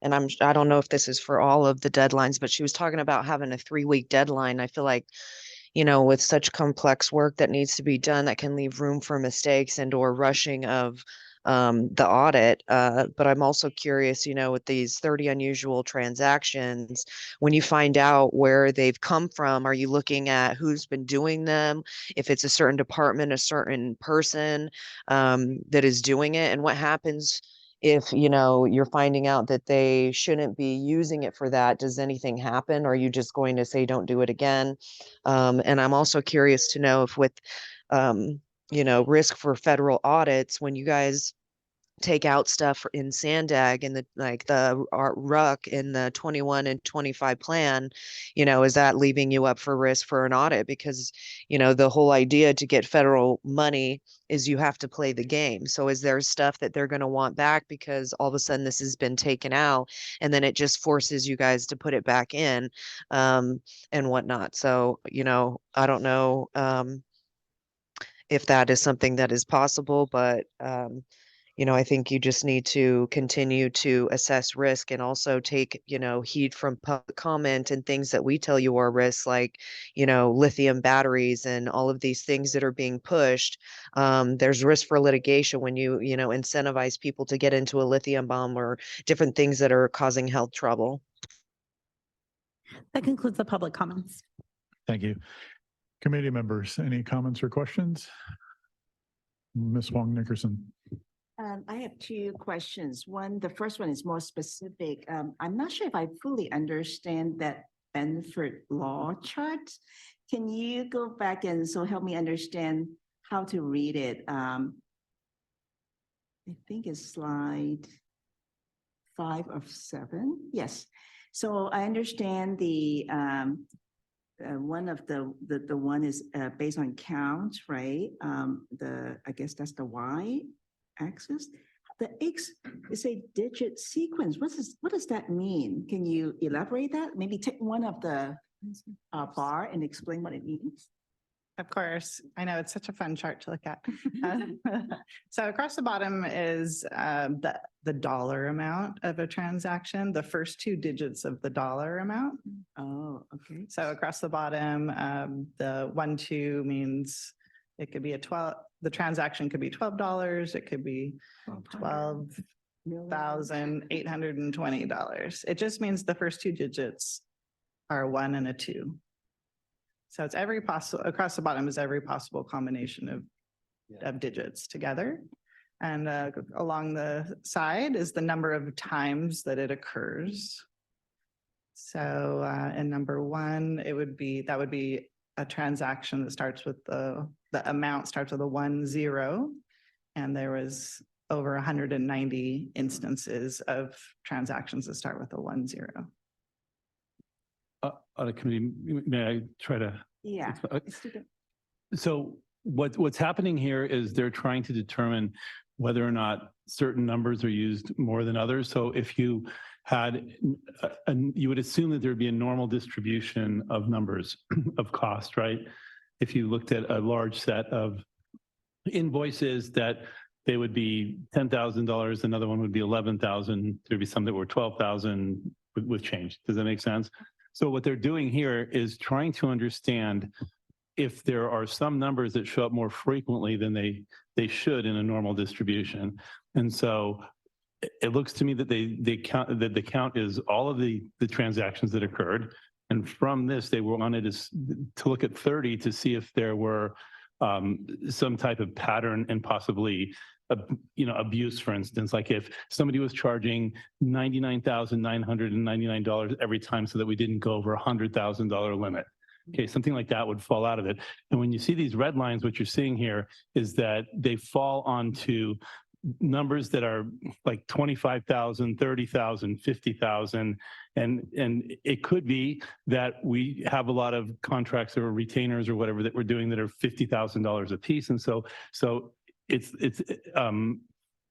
and I don't know if this is for all of the deadlines, but she was talking about having a 3-week deadline. I feel like, with such complex work that needs to be done, that can leave room for mistakes and or rushing of the audit. But I'm also curious, with these 30 unusual transactions, when you find out where they've come from, are you looking at who's been doing them? If it's a certain department, a certain person that is doing it, and what happens if, you're finding out that they shouldn't be using it for that? Does anything happen? Or are you just going to say, don't do it again? And I'm also curious to know if with, risk for federal audits, when you guys take out stuff in SANDAG and the RUC in the 21 and 25 plan, is that leaving you up for risk for an audit? Because, the whole idea to get federal money is you have to play the game. So is there stuff that they're going to want back because all of a sudden this has been taken out and then it just forces you guys to put it back in and whatnot? So, I don't know if that is something that is possible, but I think you just need to continue to assess risk and also take, heed from public comment and things that we tell you are risks, like, lithium batteries and all of these things that are being pushed. There's risk for litigation when you, incentivize people to get into a lithium bomb or different things that are causing health trouble. That concludes the public comments. Thank you. Committee members, any comments or questions? Ms. Wong Nickerson. I have 2 questions. The first one is more specific. I'm not sure if I fully understand that Benford law chart. Can you go back and help me understand how to read it? I think it's slide 5 of 7. Yes. So I understand the one of the one is based on count, right? I guess that's the Y axis. The X is a digit sequence. What does that mean? Can you elaborate that? Maybe take one of the bar and explain what it means. Of course. I know it's such a fun chart to look at. So across the bottom is the dollar amount of a transaction, the first 2 digits of the dollar amount. Oh, okay. So across the bottom, the 1, 2 means it could be the transaction could be $12. It could be $12,820. It just means the first 2 digits are a 1 and a 2. So it's across the bottom is every possible combination of digits together. And along the side is the number of times that it occurs. So in number 1, that would be a transaction that starts with the amount starts with a 10, and there was over 190 instances of transactions that start with a 10. Audit committee, may I try to? Yeah. So what's happening here is they're trying to determine whether or not certain numbers are used more than others. So if you had, you would assume that there'd be a normal distribution of numbers of cost, right? If you looked at a large set of invoices that they would be $10,000, another one would be 11,000, there'd be some that were 12,000 with change. Does that make sense? So what they're doing here is trying to understand if there are some numbers that show up more frequently than they should in a normal distribution. And so it looks to me that they count, that the count is all of the transactions that occurred. And from this, they wanted to look at 30 to see if there were some type of pattern and possibly abuse, for instance, like if somebody was charging $99,999 every time so that we didn't go over $100,000 limit. Okay, something like that would fall out of it. And when you see these red lines, what you're seeing here is that they fall onto numbers that are like 25,000, 30,000, 50,000. And it could be that we have a lot of contracts or retainers or whatever that we're doing that are $50,000 a piece. And so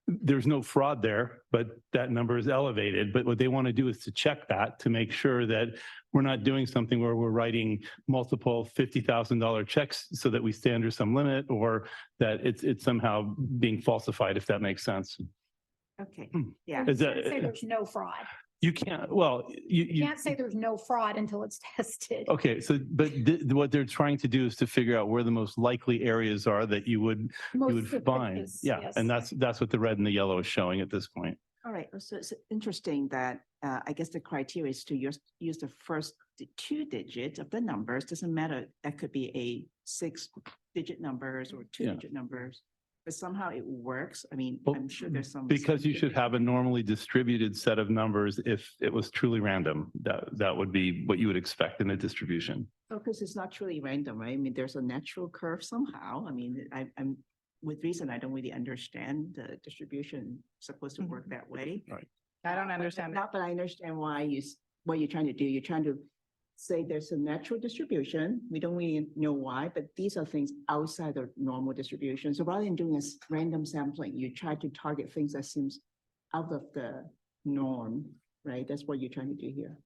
there's no fraud there, but that number is elevated. But what they want to do is to check that to make sure that we're not doing something where we're writing multiple $50,000 checks so that we stay under some limit, or that it's somehow being falsified, if that makes sense. Okay, yeah. You can't say there's no fraud. You can't, well, You can't say there's no fraud until it's tested. okay, so, but what they're trying to do is to figure out where the most likely areas are that you would find. suspicious, Yeah, yes. and that's what the red and the yellow is showing at this point. All right, so it's interesting that I guess the criteria is to use the first 2 digits of the numbers. Doesn't matter, that could be a 6-digit numbers or 2-digit numbers, but somehow it works. I mean, Well, I'm sure there's some. Because you should have a normally distributed set of numbers. If it was truly random, that would be what you would expect in a distribution. Oh, because it's not truly random, right? I mean, there's a natural curve somehow. I mean, I'm with reason, I don't really understand the distribution supposed to work that way. Right. I don't understand. Not, but I understand why what you're trying to do. You're trying to say there's a natural distribution. We don't really know why, but these are things outside of normal distribution. So rather than doing a random sampling, you try to target things that seems out of the norm, right? That's what you're trying to do here.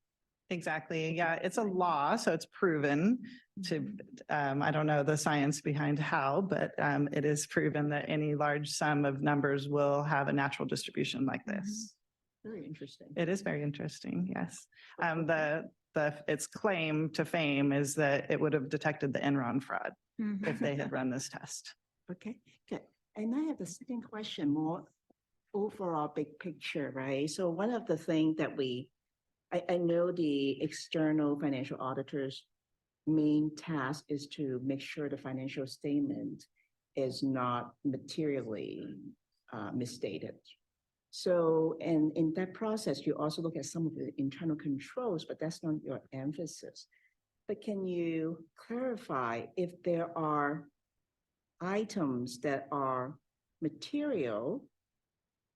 Exactly. Yeah, it's a law, so it's proven to, I don't know the science behind how, but it is proven that any large sum of numbers will have a natural distribution like this. Very interesting. It is very interesting, yes. Its claim to fame is that it would have detected the Enron fraud if they had run this test. Okay, good. And I have the second question, more overall big picture, right? So one of the things that I know the external financial auditor's main task is to make sure the financial statement is not materially misstated. So, and in that process, you also look at some of the internal controls, but that's not your emphasis. But can you clarify if there are items that are material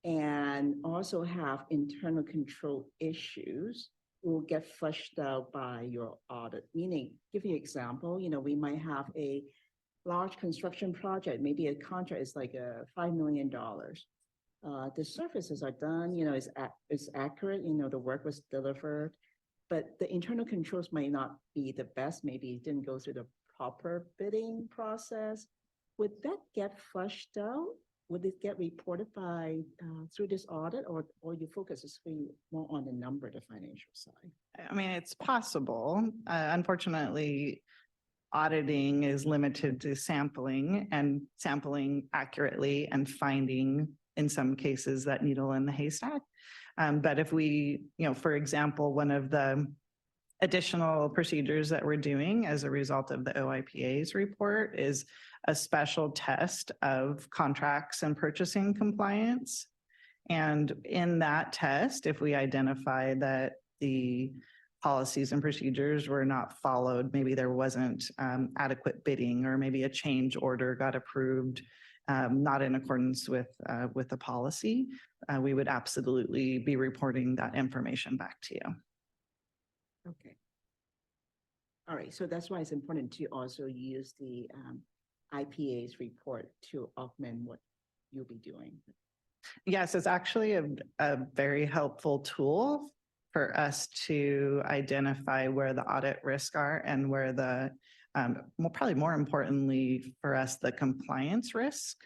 and also have internal control issues will get flushed out by your audit? Meaning, give you an example, we might have a large construction project, maybe a contract is like $5 million. The services are done, it's accurate, the work was delivered, but the internal controls may not be the best. Maybe it didn't go through the proper bidding process. Would that get flushed out? Would it get reported by through this audit, or your focus is really more on the number, the financial side? I mean, it's possible. Unfortunately, auditing is limited to sampling accurately and finding, in some cases, that needle in the haystack. But if we, for example, one of the additional procedures that we're doing as a result of the OIPA's report is a special test of contracts and purchasing compliance. And in that test, if we identify that the policies and procedures were not followed, maybe there wasn't adequate bidding, or maybe a change order got approved not in accordance with the policy, we would absolutely be reporting that information back to you. Okay. All right, so that's why it's important to also use the IPA's report to augment what you'll be doing. Yes, it's actually a very helpful tool for us to identify where the audit risks are and where the, well, probably more importantly for us, the compliance risk,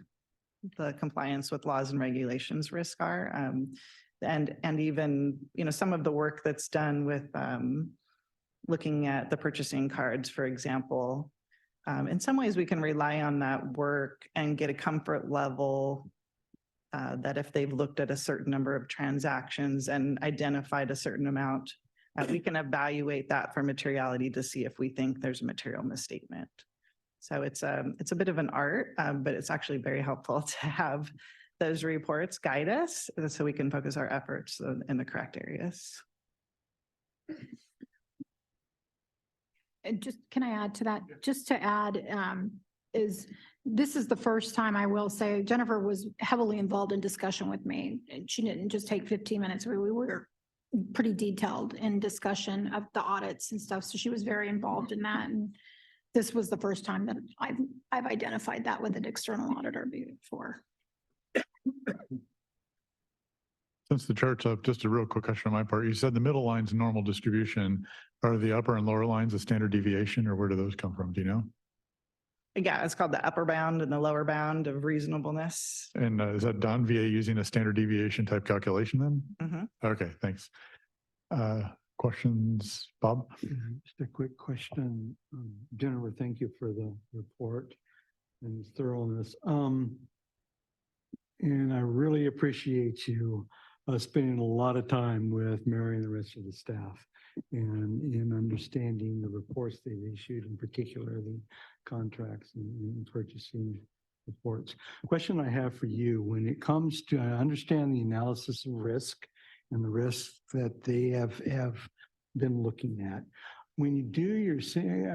the compliance with laws and regulations risk are. And even, you know, some of the work that's done with looking at the purchasing cards, for example, in some ways we can rely on that work and get a comfort level that if they've looked at a certain number of transactions and identified a certain amount, we can evaluate that for materiality to see if we think there's a material misstatement. So it's a bit of an art, but it's actually very helpful to have those reports guide us so we can focus our efforts in the correct areas. And just, can I add to that? Just to add, this is the first time I will say Jennifer was heavily involved in discussion with me. And she didn't just take 15 minutes. We were pretty detailed in discussion of the audits and stuff. So she was very involved in that. And this was the first time that I've identified that with an external auditor before. Since the chart's up, just a real quick question on my part. You said the middle line's normal distribution. Are the upper and lower lines a standard deviation, or where do those come from? Do you know? Yeah, it's called the upper bound and the lower bound of reasonableness. And is that done via using a standard deviation type calculation then? Mm-hmm. Okay, thanks. Questions, Bob? Just a quick question. Jennifer, thank you for the report and thoroughness. And I really appreciate you spending a lot of time with Mary and the rest of the staff and in understanding the reports they've issued, in particular the contracts and purchasing reports. Question I have for you, when it comes to, I understand the analysis of risk and the risks that they have been looking at. When you do your,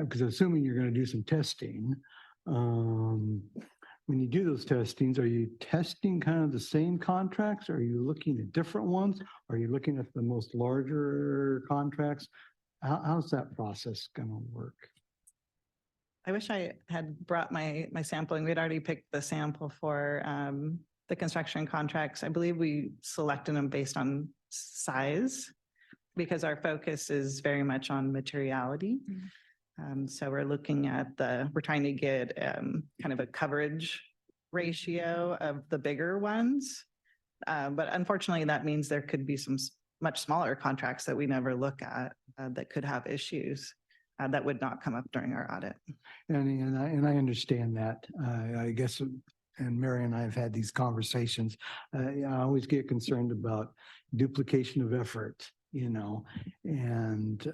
because assuming you're going to do some testing, when you do those testings, are you testing kind of the same contracts? Are you looking at different ones? Are you looking at the most larger contracts? How's that process going to work? I wish I had brought my sampling. We'd already picked the sample for the construction contracts. I believe we selected them based on size because our focus is very much on materiality. So we're looking at we're trying to get kind of a coverage ratio of the bigger ones. But unfortunately, that means there could be some much smaller contracts that we never look at that could have issues that would not come up during our audit. And I understand that. I guess, and Mary and I have had these conversations. I always get concerned about duplication of effort, you know, and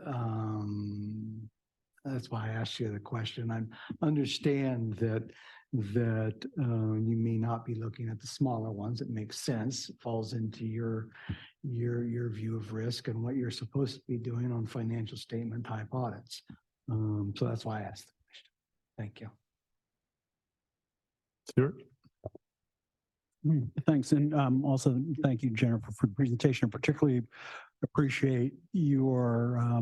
that's why I asked you the question. I understand that you may not be looking at the smaller ones. It makes sense. It falls into your view of risk and what you're supposed to be doing on financial statement type audits. So that's why I asked the question. Thank you. Stuart? Thanks. And also thank you, Jennifer, for the presentation. I particularly appreciate your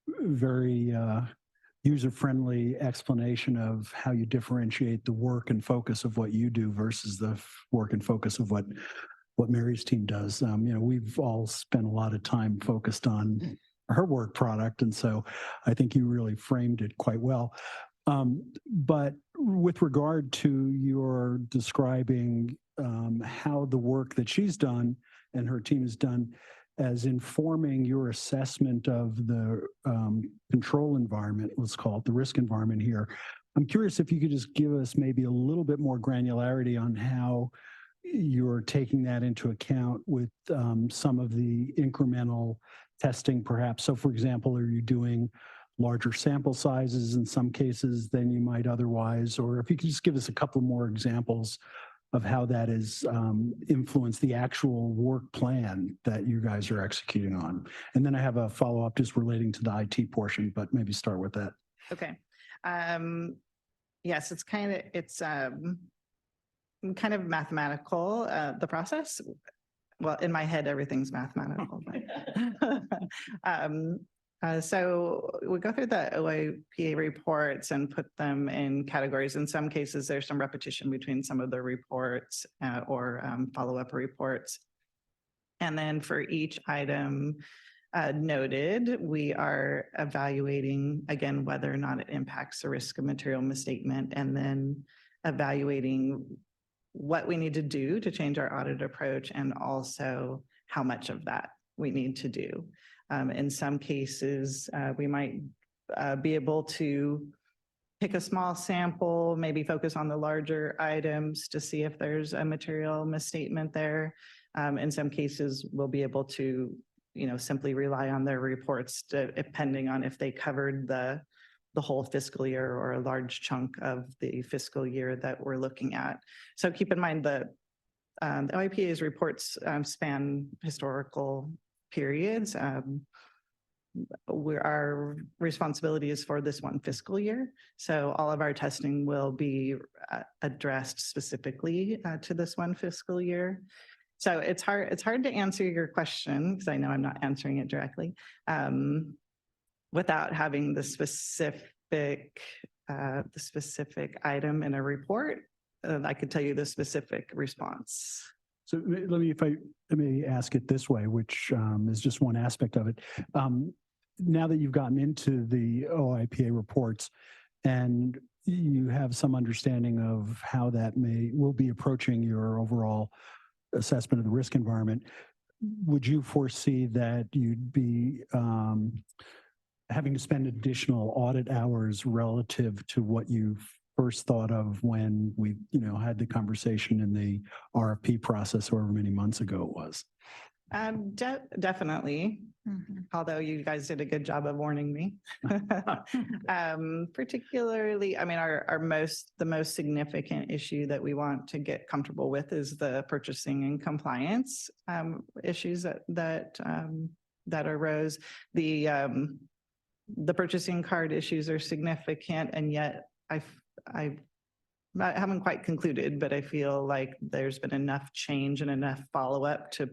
very user-friendly explanation of how you differentiate the work and focus of what you do versus the work and focus of what Mary's team does. You know, we've all spent a lot of time focused on her work product, and so I think you really framed it quite well. But with regard to your describing how the work that she's done and her team has done as informing your assessment of the control environment, let's call it the risk environment here. I'm curious if you could just give us maybe a little bit more granularity on how you're taking that into account with some of the incremental testing perhaps. So for example, are you doing larger sample sizes in some cases than you might otherwise? Or if you could just give us a couple more examples of how that has influenced the actual work plan that you guys are executing on. And then I have a follow-up just relating to the IT portion, but maybe start with that. Okay. Yes, it's kind of mathematical, the process. Well, in my head, everything's mathematical. So we go through the OIPA reports and put them in categories. In some cases, there's some repetition between some of the reports or follow-up reports. And then for each item, noted, we are evaluating, again, whether or not it impacts the risk of material misstatement, and then evaluating what we need to do to change our audit approach, and also how much of that we need to do. In some cases, we might be able to pick a small sample, maybe focus on the larger items to see if there's a material misstatement there. In some cases, we'll be able to, simply rely on their reports depending on if they covered the whole fiscal year or a large chunk of the fiscal year that we're looking at. So keep in mind that the OIPA's reports span historical periods. Our responsibility is for this one fiscal year. So all of our testing will be addressed specifically to this one fiscal year. So it's hard to answer your question, because I know I'm not answering it directly, without having the specific item in a report. I could tell you the specific response. So let me ask it this way, which is just one aspect of it. Now that you've gotten into the OIPA reports and you have some understanding of how that will be approaching your overall assessment of the risk environment, would you foresee that you'd be having to spend additional audit hours relative to what you first thought of when we, had the conversation in the RFP process however many months ago it was? Definitely. Although you guys did a good job of warning me. Particularly, I mean, the most significant issue that we want to get comfortable with is the purchasing and compliance issues that arose. The purchasing card issues are significant, and yet I haven't quite concluded, but I feel like there's been enough change and enough follow-up to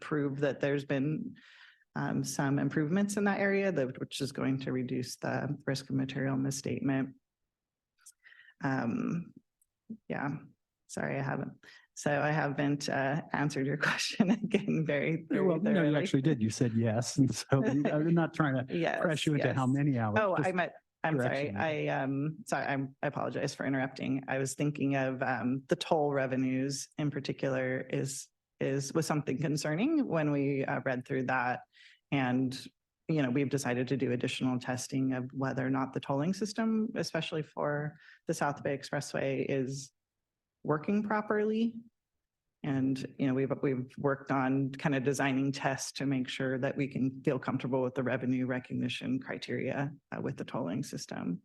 prove that there's been some improvements in that area, which is going to reduce the risk of material misstatement. Yeah, sorry, I haven't answered your question again very Well, no, you thoroughly. actually did. You said yes. And so I'm not trying to press you into how many hours. Oh, just I'm sorry. directionally. I apologize for interrupting. I was thinking of the toll revenues in particular was something concerning when we read through that. And, we've decided to do additional testing of whether or not the tolling system, especially for the South Bay Expressway, is working properly. And, we've worked on kind of designing tests to make sure that we can feel comfortable with the revenue recognition criteria with the tolling system.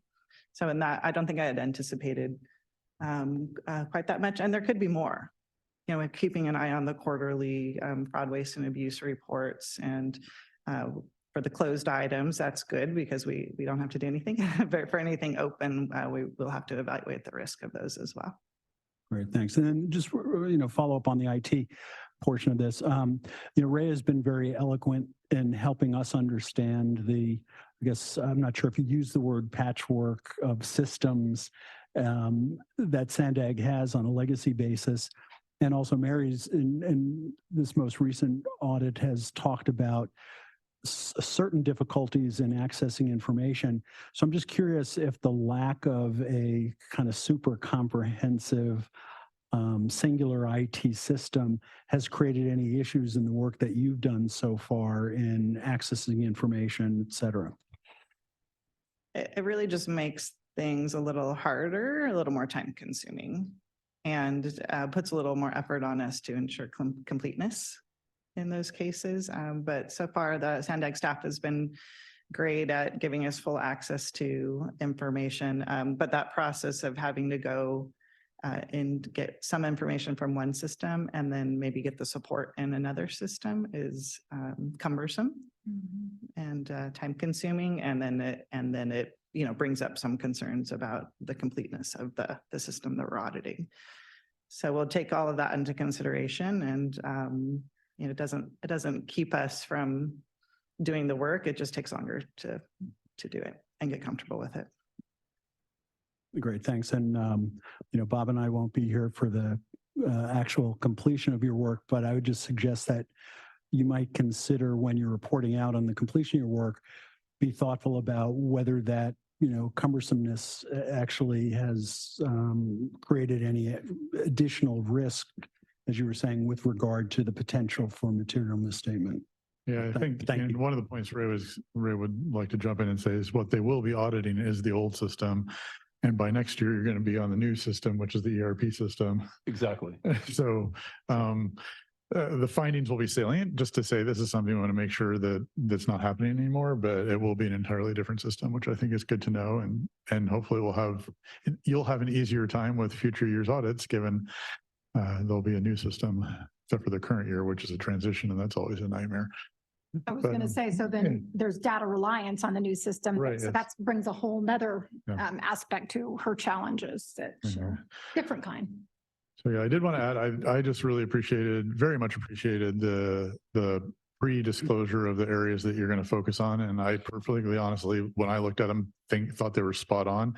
So in that, I don't think I had anticipated quite that much, and there could be more. We're keeping an eye on the quarterly fraud, waste, and abuse reports. And for the closed items, that's good because we don't have to do anything. But for anything open, we will have to evaluate the risk of those as well. Great, thanks. And then just, follow up on the IT portion of this. Ray has been very eloquent in helping us understand I guess, I'm not sure if you use the word patchwork of systems that SANDAG has on a legacy basis. And also Mary's in this most recent audit has talked about certain difficulties in accessing information. So I'm just curious if the lack of a kind of super comprehensive singular IT system has created any issues in the work that you've done so far in accessing information, et cetera. It really just makes things a little harder, a little more time consuming, and puts a little more effort on us to ensure completeness in those cases. But so far, the SANDAG staff has been great at giving us full access to information. But that process of having to go and get some information from one system and then maybe get the support in another system is cumbersome and time consuming. And then it brings up some concerns about the completeness of the system that we're auditing. So we'll take all of that into consideration, and it doesn't keep us from doing the work. It just takes longer to do it and get comfortable with it. Great, thanks. And, Bob and I won't be here for the actual completion of your work, but I would just suggest that you might consider when you're reporting out on the completion of your work, be thoughtful about whether that, cumbersomeness actually has created any additional risk, as you were saying, with regard to the potential for material misstatement. Yeah, I think Thank and you. one of the points Ray would like to jump in and say is what they will be auditing is the old system. And by next year, you're going to be on the new system, which is the ERP system. Exactly. So the findings will be salient, just to say this is something we want to make sure that that's not happening anymore, but it will be an entirely different system, which I think is good to know. And hopefully you'll have an easier time with future years audits, given there'll be a new system, except for the current year, which is a transition, and that's always a nightmare. I was But, going to say, so then there's data reliance on the new system. Right, So yes. that brings a whole nother Yeah. aspect to her challenges that Mhm. different kind. So yeah, I did want to add, I just really very much appreciated the pre-disclosure of the areas that you're going to focus on. And I perfectly honestly, when I looked at them, thought they were spot on.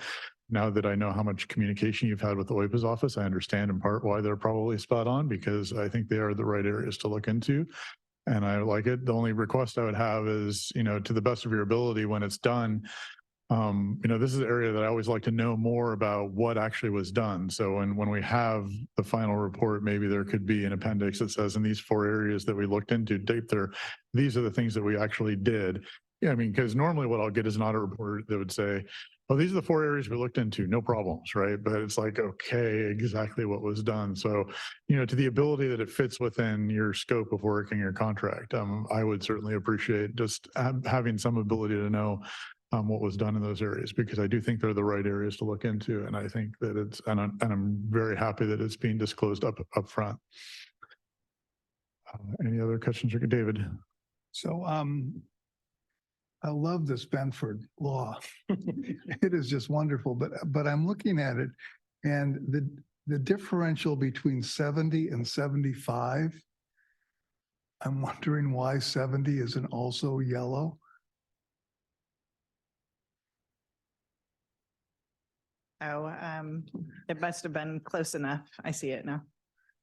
Now that I know how much communication you've had with the OIPA's office, I understand in part why they're probably spot on, because I think they are the right areas to look into. And I like it. The only request I would have is, to the best of your ability when it's done, this is an area that I always like to know more about what actually was done. So when we have the final report, maybe there could be an appendix that says in these 4 areas that we looked into, these are the things that we actually did. Yeah, I mean, because normally what I'll get is an audit report that would say, oh, these are the 4 areas we looked into, no problems, right? But it's like, okay, exactly what was done. So, to the ability that it fits within your scope of work and your contract, I would certainly appreciate just having some ability to know what was done in those areas, because I do think they're the right areas to look into. And I think that I'm very happy that it's being disclosed up front. Any other questions, David? So, I love this Benford law. It is just wonderful, but I'm looking at it and the differential between 70 and 75, I'm wondering why 70 isn't also yellow. Oh, it must have been close enough. I see it now.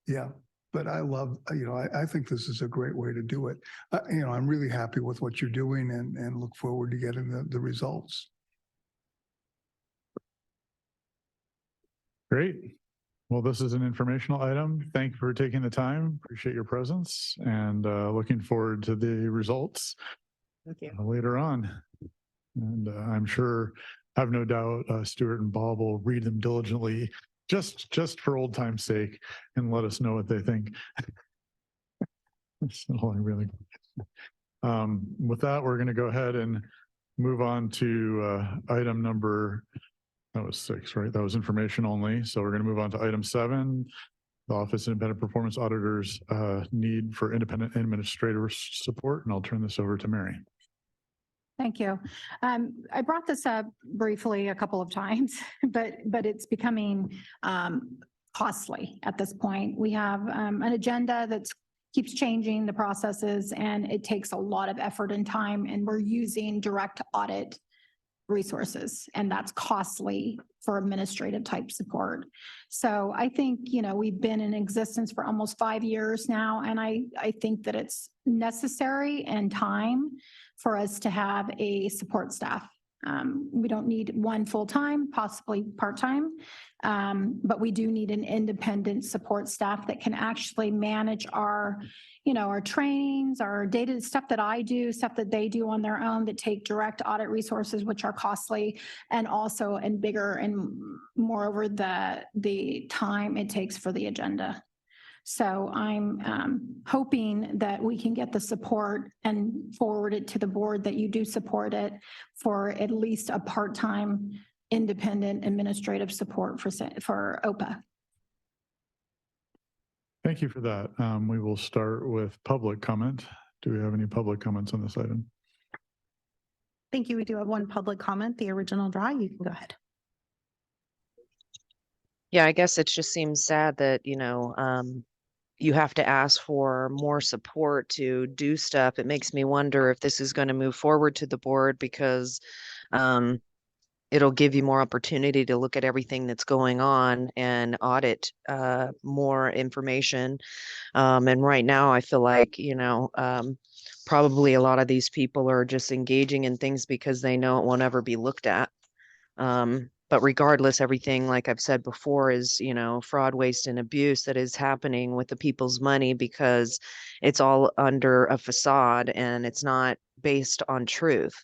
Yeah, but I love, I think this is a great way to do it. I'm really happy with what you're doing and look forward to getting the results. Great. Well, this is an informational item. Thank you for taking the time. Appreciate your presence and looking forward to the results Thank you. later on. And I'm sure, I have no doubt, Stuart and Bob will read them diligently, just for old time's sake, and let us know what they think. That's all I really. With that, we're going to go ahead and move on to item number. That was 6, right? That was information only. So we're going to move on to item 7. The Office of Independent Performance Auditors need for independent administrator support. And I'll turn this over to Mary. Thank you. I brought this up briefly a couple of times, but it's becoming costly at this point. We have an agenda that keeps changing the processes, and it takes a lot of effort and time, and we're using direct audit resources, and that's costly for administrative type support. So I think, we've been in existence for almost 5 years now, and I think that it's necessary and time for us to have a support staff. We don't need one full-time, possibly part-time, but we do need an independent support staff that can actually manage our trainings, our data, stuff that I do, stuff that they do on their own, that take direct audit resources, which are costly, and also and bigger and moreover the time it takes for the agenda. So I'm hoping that we can get the support and forward it to the board that you do support it for at least a part-time independent administrative support for OPA. Thank you for that. We will start with public comment. Do we have any public comments on this item? Thank you. We do have one public comment, the original draw. You can go ahead. Yeah, I guess it just seems sad that, you have to ask for more support to do stuff. It makes me wonder if this is going to move forward to the board, because it'll give you more opportunity to look at everything that's going on and audit more information. And right now, I feel like, probably a lot of these people are just engaging in things because they know it won't ever be looked at. But regardless, everything, like I've said before, is, fraud, waste, and abuse that is happening with the people's money because it's all under a facade and it's not based on truth.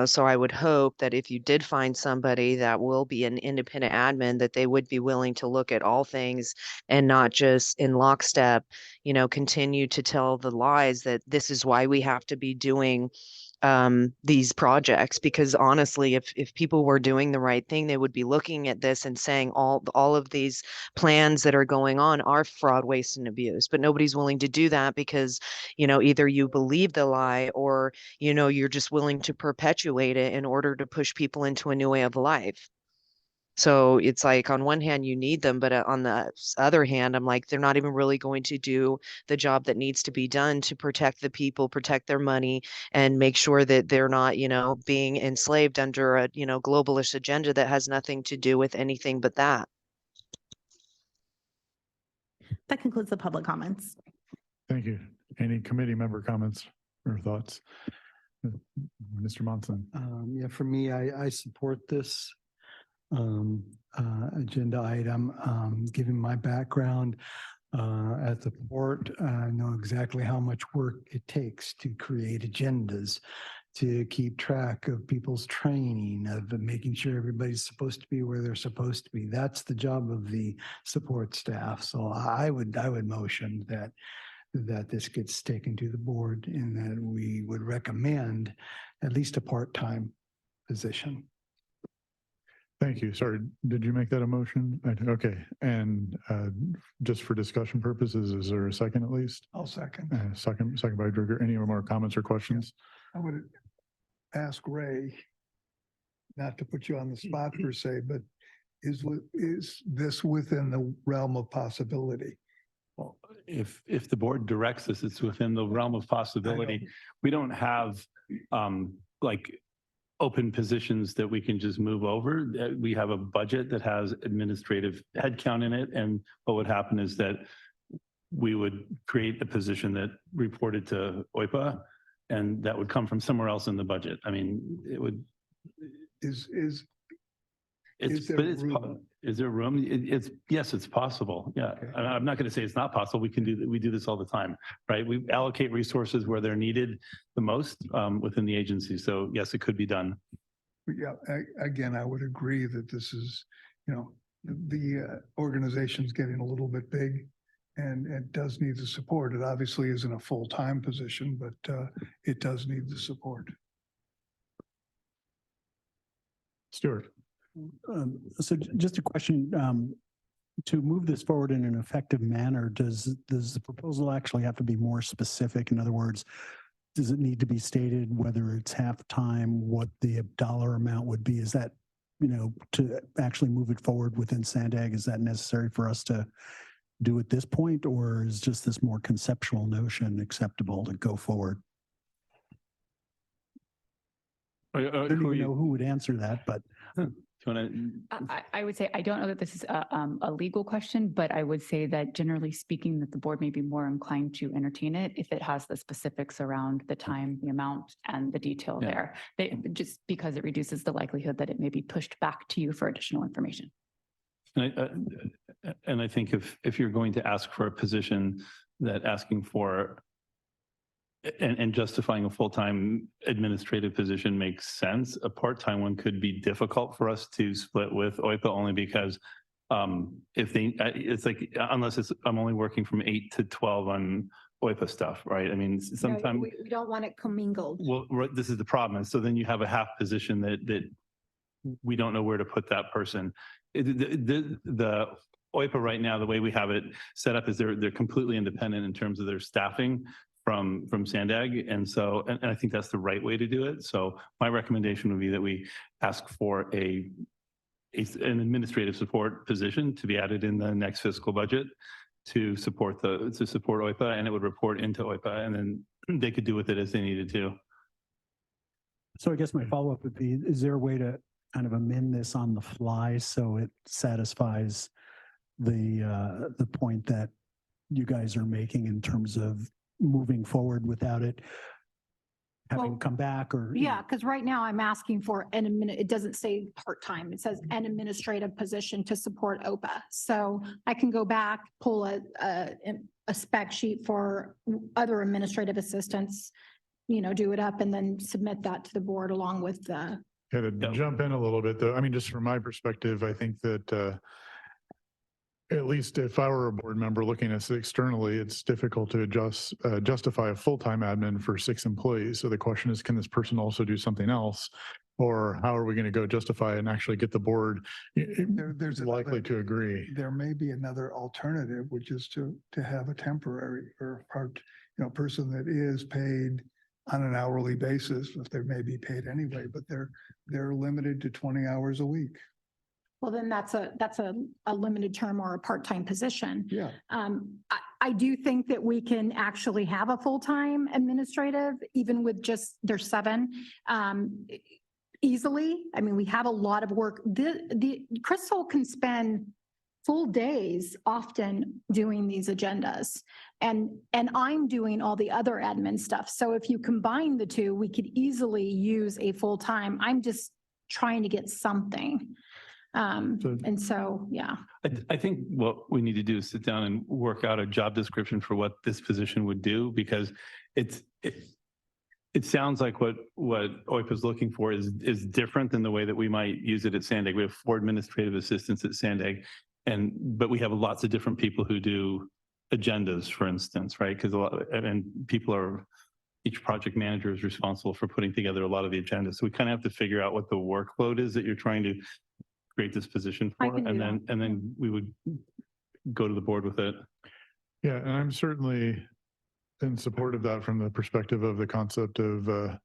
So I would hope that if you did find somebody that will be an independent admin, that they would be willing to look at all things and not just in lockstep, continue to tell the lies that this is why we have to be doing these projects. Because honestly, if people were doing the right thing, they would be looking at this and saying all of these plans that are going on are fraud, waste, and abuse. But nobody's willing to do that because, either you believe the lie or, you're just willing to perpetuate it in order to push people into a new way of life. So it's like, on one hand, you need them, but on the other hand, I'm like, they're not even really going to do the job that needs to be done to protect the people, protect their money, and make sure that they're not, being enslaved under a, globalist agenda that has nothing to do with anything but that. That concludes the public comments. Thank you. Any committee member comments or thoughts? Mr. Monson. Yeah, for me, I support this agenda item. Given my background at the port, I know exactly how much work it takes to create agendas, to keep track of people's training, of making sure everybody's supposed to be where they're supposed to be. That's the job of the support staff. So I would motion that this gets taken to the board and that we would recommend at least a part-time position. Thank you. Sorry, did you make that a motion? Okay. And just for discussion purposes, is there a second at least? I'll second. Second by Drucker. Any more comments or questions? I would ask Ray, not to put you on the spot per se, but is this within the realm of possibility? Well, if the board directs us, it's within the realm of possibility. We don't have like open positions that we can just move over. We have a budget that has administrative headcount in it. And what would happen is that we would create a position that reported to OIPA, and that would come from somewhere else in the budget. I mean, it would. Is there room? Yes, it's possible. Yeah. Okay. I'm not going to say it's not possible. We do this all the time, right? We allocate resources where they're needed the most within the agency. So yes, it could be done. Yeah, again, I would agree that this is, the organization's getting a little bit big and it does need the support. It obviously isn't a full-time position, but it does need the support. Stuart. So just a question, to move this forward in an effective manner, does the proposal actually have to be more specific? In other words, does it need to be stated whether it's half-time, what the dollar amount would be? Is that, to actually move it forward within SANDAG, is that necessary for us to do at this point, or is just this more conceptual notion acceptable to go forward? I don't even know who would answer that, but. I would say, I don't know that this is a legal question, but I would say that generally speaking, that the board may be more inclined to entertain it if it has the specifics around the time, the amount, and the detail there. Just because it reduces the likelihood that it may be pushed back to you for additional information. And I think if you're going to ask for a position, that asking for and justifying a full-time administrative position makes sense. A part-time one could be difficult for us to split with OIPA, only because it's like, unless I'm only working from 8 to 12 on OIPA stuff, right? I mean, sometimes we don't want it commingled. Well, this is the problem. And so then you have a half position that we don't know where to put that person. The OIPA right now, the way we have it set up is they're completely independent in terms of their staffing from SANDAG. And so, and I think that's the right way to do it. So my recommendation would be that we ask for an administrative support position to be added in the next fiscal budget to support OIPA, and it would report into OIPA, and then they could do with it as they needed to. So I guess my follow-up would be, is there a way to kind of amend this on the fly so it satisfies the point that you guys are making in terms of moving forward without it having Well, come back or? Yeah, because right now I'm asking for it doesn't say part-time. It says an administrative position to support OPA. So I can go back, pull a spec sheet for other administrative assistants, do it up and then submit that to the board along with the. Yeah, to jump in a little bit though, I mean, just from my perspective, I think that at least if I were a board member looking at this externally, it's difficult to justify a full-time admin for 6 employees. So the question is, can this person also do something else? Or how are we going to go justify and actually get the board There's likely to agree? There may be another alternative, which is to have a temporary or part, person that is paid on an hourly basis, if they may be paid anyway, but they're limited to 20 hours a week. Well, then that's a limited term or a part-time position. Yeah. I do think that we can actually have a full-time administrative, even with just, there's 7, easily. I mean, we have a lot of work. The Crystal can spend full days often doing these agendas and I'm doing all the other admin stuff. So if you combine the two, we could easily use a full-time. I'm just trying to get something. And so, yeah. I think what we need to do is sit down and work out a job description for what this position would do, because it sounds like what OIPA is looking for is different than the way that we might use it at SANDAG. We have 4 administrative assistants at SANDAG, but we have lots of different people who do agendas, for instance, right? Because each project manager is responsible for putting together a lot of the agendas. So we kind of have to figure out what the workload is that you're trying to create this position for, and then we would go to the board with it. Yeah, and I'm certainly in support of that from the perspective of the concept of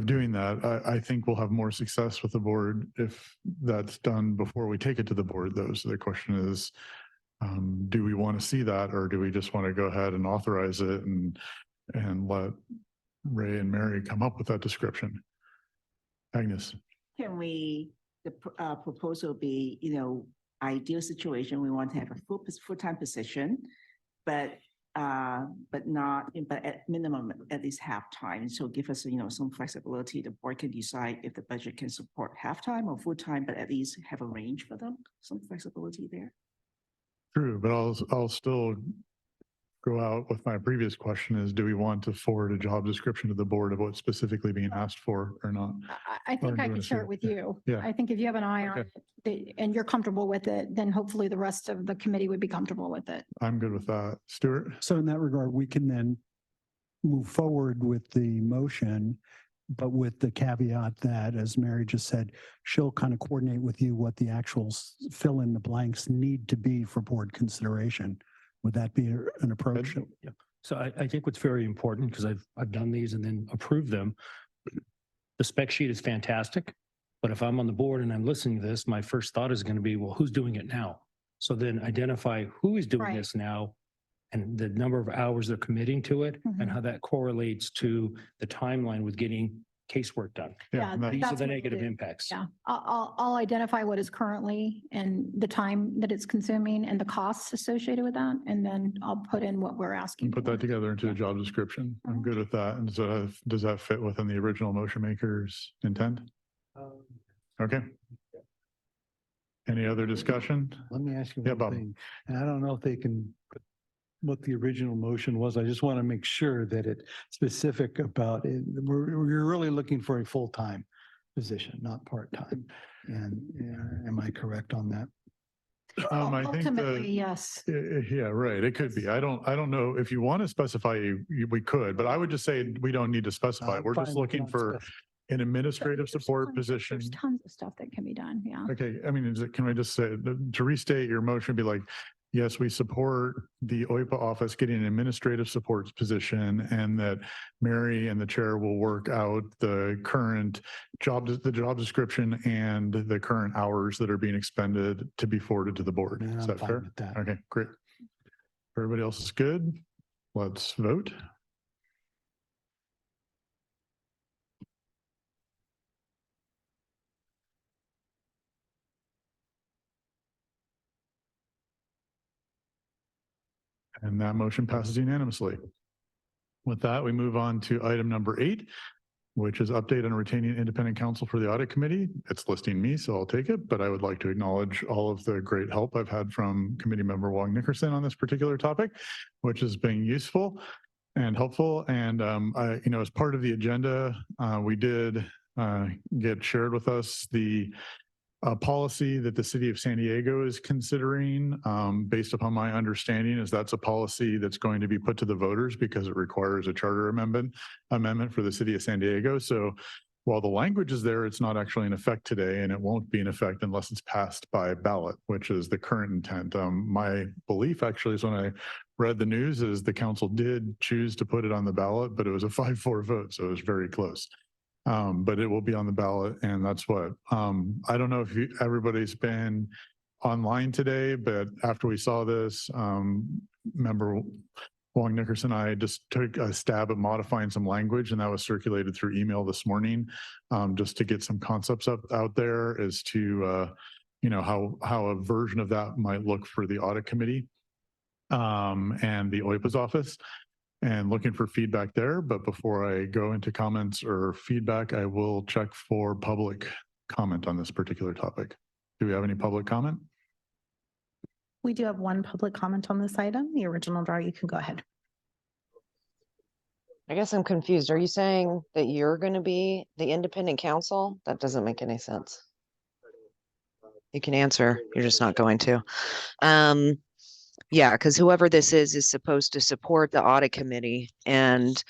doing that. I think we'll have more success with the board if that's done before we take it to the board, though. So the question is, do we want to see that, or do we just want to go ahead and authorize it and let Ray and Mary come up with that description? Agnes. Can the proposal be, ideal situation, we want to have a full-time position, but at minimum, at least half-time. So give us, some flexibility. The board can decide if the budget can support half-time or full-time, but at least have a range for them, some flexibility there. True, but I'll still go out with my previous question is, do we want to forward a job description to the board of what's specifically being asked for or not? I think I can share it with you. Yeah. I think if you have an eye on it and you're comfortable with it, then hopefully the rest of the committee would be comfortable with it. I'm good with that. Stuart? So in that regard, we can then move forward with the motion, but with the caveat that, as Mary just said, she'll kind of coordinate with you what the actual fill in the blanks need to be for board consideration. Would that be an approach? Yeah. So I think what's very important, because I've done these and then approved them. The spec sheet is fantastic, but if I'm on the board and I'm listening to this, my first thought is going to be, well, who's doing it now? So then identify who is doing this now and the number of hours they're committing to it and how that correlates to the timeline with getting casework done. Yeah, These are that's the what we'll negative do. impacts. Yeah, I'll identify what is currently and the time that it's consuming and the costs associated with that. And then I'll put in what we're asking. Put that together into a job description. I'm good with that. And so does that fit within the original motion maker's intent? Okay. Any other discussion? Let me ask you Yeah, one Bob. thing, and I don't know if they can put what the original motion was. I just want to make sure that it's specific about it. We're really looking for a full-time position, not part-time. And am I correct on that? I think Ultimately, yes. yeah, right. It could be. I don't know if you want to specify, we could, but I would just say we don't need to specify. We're just looking for an administrative support position. There's tons of stuff that can be done. Yeah. Okay. I mean, can I just say, to restate your motion, be like, yes, we support the OIPA office getting an administrative support position, and that Mary and the chair will work out the current job description and the current hours that are being expended to be forwarded to the board. Is that fair? Okay, great. Everybody else is good. Let's vote. And that motion passes unanimously. With that, we move on to item number 8, which is update on retaining independent counsel for the audit committee. It's listing me, so I'll take it, but I would like to acknowledge all of the great help I've had from committee member Wong Nickerson on this particular topic, which has been useful and helpful. And as part of the agenda, we did get shared with us the policy that the city of San Diego is considering, based upon my understanding, is that's a policy that's going to be put to the voters because it requires a charter amendment for the city of San Diego. So while the language is there, it's not actually in effect today, and it won't be in effect unless it's passed by ballot, which is the current intent. My belief actually is when I read the news is the council did choose to put it on the ballot, but it was a 5-4 vote, so it was very close. But it will be on the ballot, and that's what I don't know if everybody's been online today, but after we saw this, member Wong Nickerson and I just took a stab at modifying some language, and that was circulated through email this morning, just to get some concepts out there as to how a version of that might look for the audit committee and the OIPA's office. And looking for feedback there. But before I go into comments or feedback, I will check for public comment on this particular topic. Do we have any public comment? We do have one public comment on this item, the original draw. You can go ahead. I guess I'm confused. Are you saying that you're going to be the independent counsel? That doesn't make any sense. You can answer. You're just not going to. Yeah, because whoever this is supposed to support the audit committee. And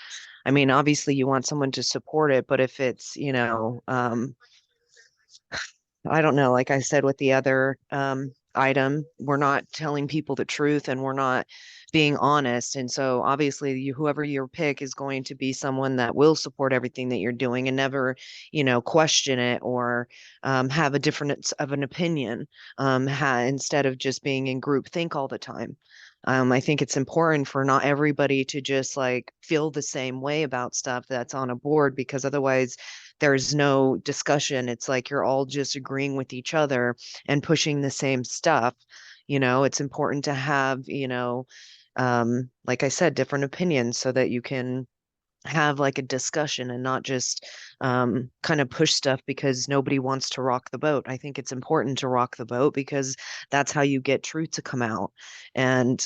I mean, obviously you want someone to support it, but if it's, I don't know, like I said with the other item, we're not telling people the truth and we're not being honest. And so obviously whoever your pick is going to be someone that will support everything that you're doing and never, question it or have a difference of an opinion instead of just being in groupthink all the time. I think it's important for not everybody to just like feel the same way about stuff that's on a board, because otherwise there's no discussion. It's like you're all just agreeing with each other and pushing the same stuff. It's important to have, like I said, different opinions so that you can have like a discussion and not just kind of push stuff because nobody wants to rock the boat. I think it's important to rock the boat because that's how you get truth to come out. And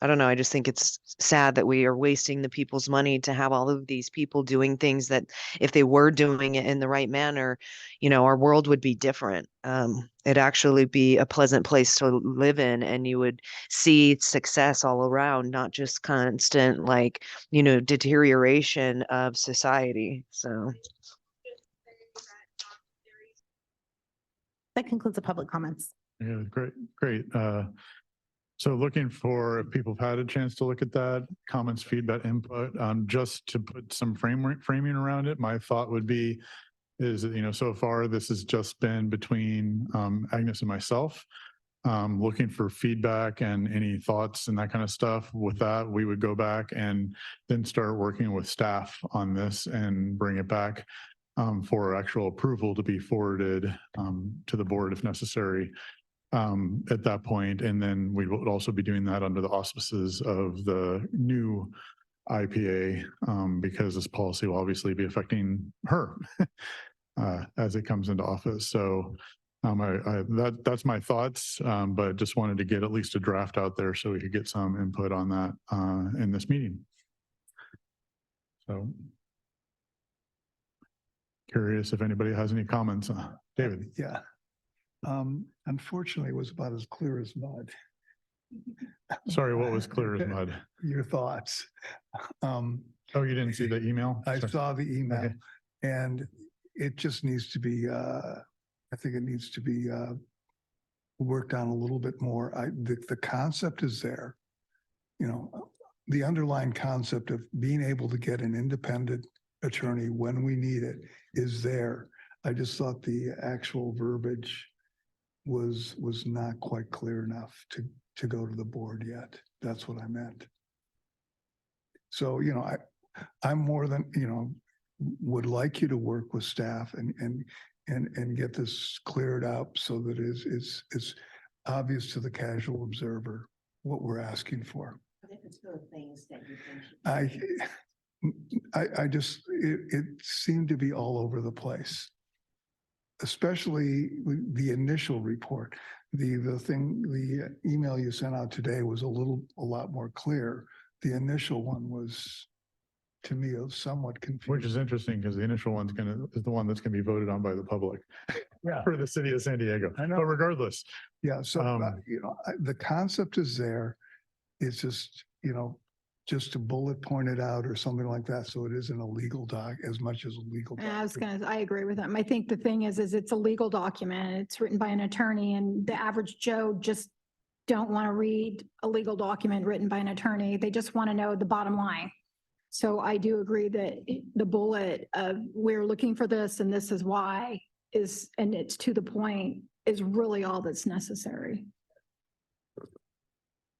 I don't know. I just think it's sad that we are wasting the people's money to have all of these people doing things that if they were doing it in the right manner, our world would be different. It'd actually be a pleasant place to live in, and you would see success all around, not just constant, deterioration of society. So. That concludes the public comments. Yeah, great. So looking for if people have had a chance to look at that, comments, feedback, input, just to put some framing around it, my thought would be is that, so far this has just been between Agnes and myself, looking for feedback and any thoughts and that kind of stuff. With that, we would go back and then start working with staff on this and bring it back for actual approval to be forwarded to the board if necessary. At that point, and then we would also be doing that under the auspices of the new IPA, because this policy will obviously be affecting her as it comes into office. So that's my thoughts, but just wanted to get at least a draft out there so we could get some input on that in this meeting. So curious if anybody has any comments. David. Yeah. Unfortunately, it was about as clear as mud. Sorry, what was clear as mud? Your thoughts. Oh, you didn't see the email? I saw the email, okay. And it just needs to be, I think it needs to be worked on a little bit more. The concept is there. The underlying concept of being able to get an independent attorney when we need it is there. I just thought the actual verbiage was not quite clear enough to go to the board yet. That's what I meant. So, I'm more than, would like you to work with staff and get this cleared up so that it's obvious to the casual observer what we're asking for. Things that you think. I just, it seemed to be all over the place. Especially the initial report. The email you sent out today was a lot more clear. The initial one was, to me, somewhat confusing. Which is interesting because the initial one's is the one that's gonna be voted on by the public. Yeah. For the city of San Diego. I know. But regardless. Yeah, so, the concept is there. It's just, just to bullet point it out or something like that. So it isn't a legal doc as much as a legal. I agree with them. I think the thing is it's a legal document. It's written by an attorney and the average Joe just don't want to read a legal document written by an attorney. They just want to know the bottom line. So I do agree that the bullet of we're looking for this and this is why and it's to the point, is really all that's necessary.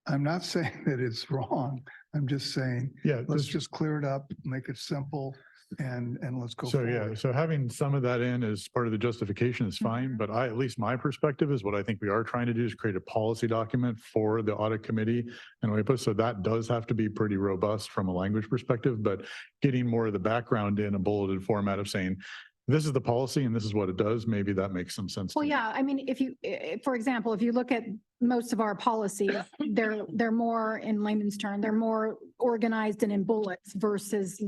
I'm not saying that it's wrong. I'm just saying, Yeah. let's just clear it up, make it simple, and let's go So, forward. yeah, so having some of that in as part of the justification is fine, but at least my perspective is what I think we are trying to do is create a policy document for the audit committee. And so that does have to be pretty robust from a language perspective, but getting more of the background in a bulleted format of saying, this is the policy and this is what it does, maybe that makes some sense. Well, yeah, I mean, for example, if you look at most of our policies, they're more in layman's term, they're more organized and in bullets versus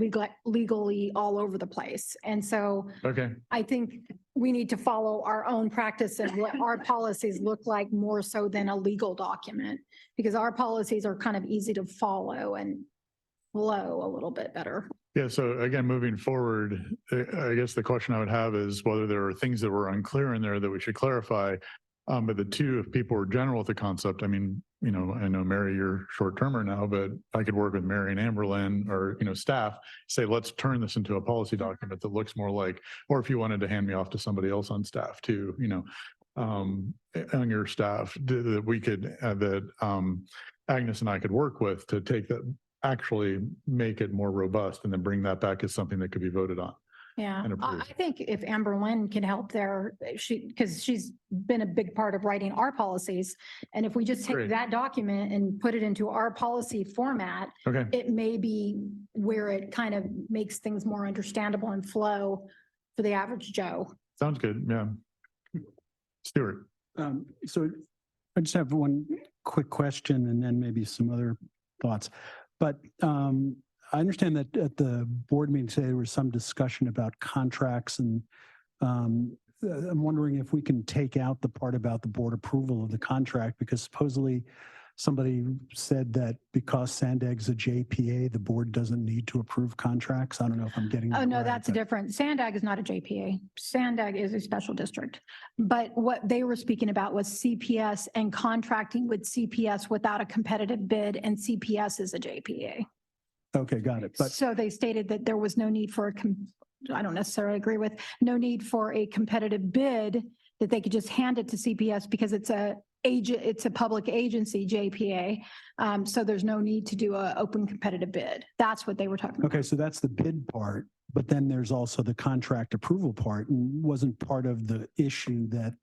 legally all over the place. And so Okay. I think we need to follow our own practice and what our policies look like more so than a legal document, because our policies are kind of easy to follow and flow a little bit better. Yeah, so again, moving forward, I guess the question I would have is whether there are things that were unclear in there that we should clarify. But the two, if people were general with the concept, I mean, I know Mary, you're short-termer now, but I could work with Mary and Amberlyn or, staff, say, let's turn this into a policy document that looks more like, or if you wanted to hand me off to somebody else on staff too, on your staff that we could, Agnes and I could work with to take that, actually make it more robust and then bring that back as something that could be voted on. Yeah, and I approved. think if Amberlyn can help there, because she's been a big part of writing our policies. And if we just take Great. that document and put it into our policy format, Okay, it may be where it kind of makes things more understandable and flow for the average Joe. sounds good, yeah. Stuart. So I just have one quick question and then maybe some other thoughts. But I understand that at the board meeting today, there was some discussion about contracts and I'm wondering if we can take out the part about the board approval of the contract, because supposedly somebody said that because SANDAG's a JPA, the board doesn't need to approve contracts. I don't know if I'm getting that Oh, no, right, that's but- different. SANDAG is not a JPA. SANDAG is a special district. But what they were speaking about was CPS and contracting with CPS without a competitive bid, and CPS is a JPA. Okay, got it. But So they stated that there was no need for I don't necessarily agree with, no need for a competitive bid, that they could just hand it to CPS because it's a public agency, JPA. So there's no need to do an open competitive bid. That's what they were talking about. okay, so that's the bid part, but then there's also the contract approval part, and wasn't part of the issue that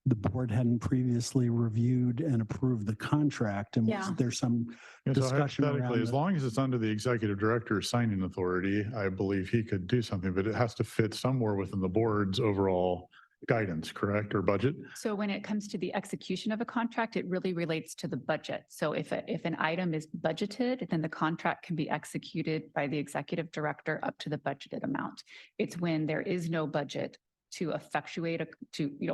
the board hadn't previously reviewed and approved the contract, and Yeah. there's some Yeah, so discussion hypothetically, around as the- long as it's under the executive director's signing authority, I believe he could do something, but it has to fit somewhere within the board's overall guidance, correct, or budget? So when it comes to the execution of a contract, it really relates to the budget. So if an item is budgeted, then the contract can be executed by the executive director up to the budgeted amount. It's when there is no budget to effectuate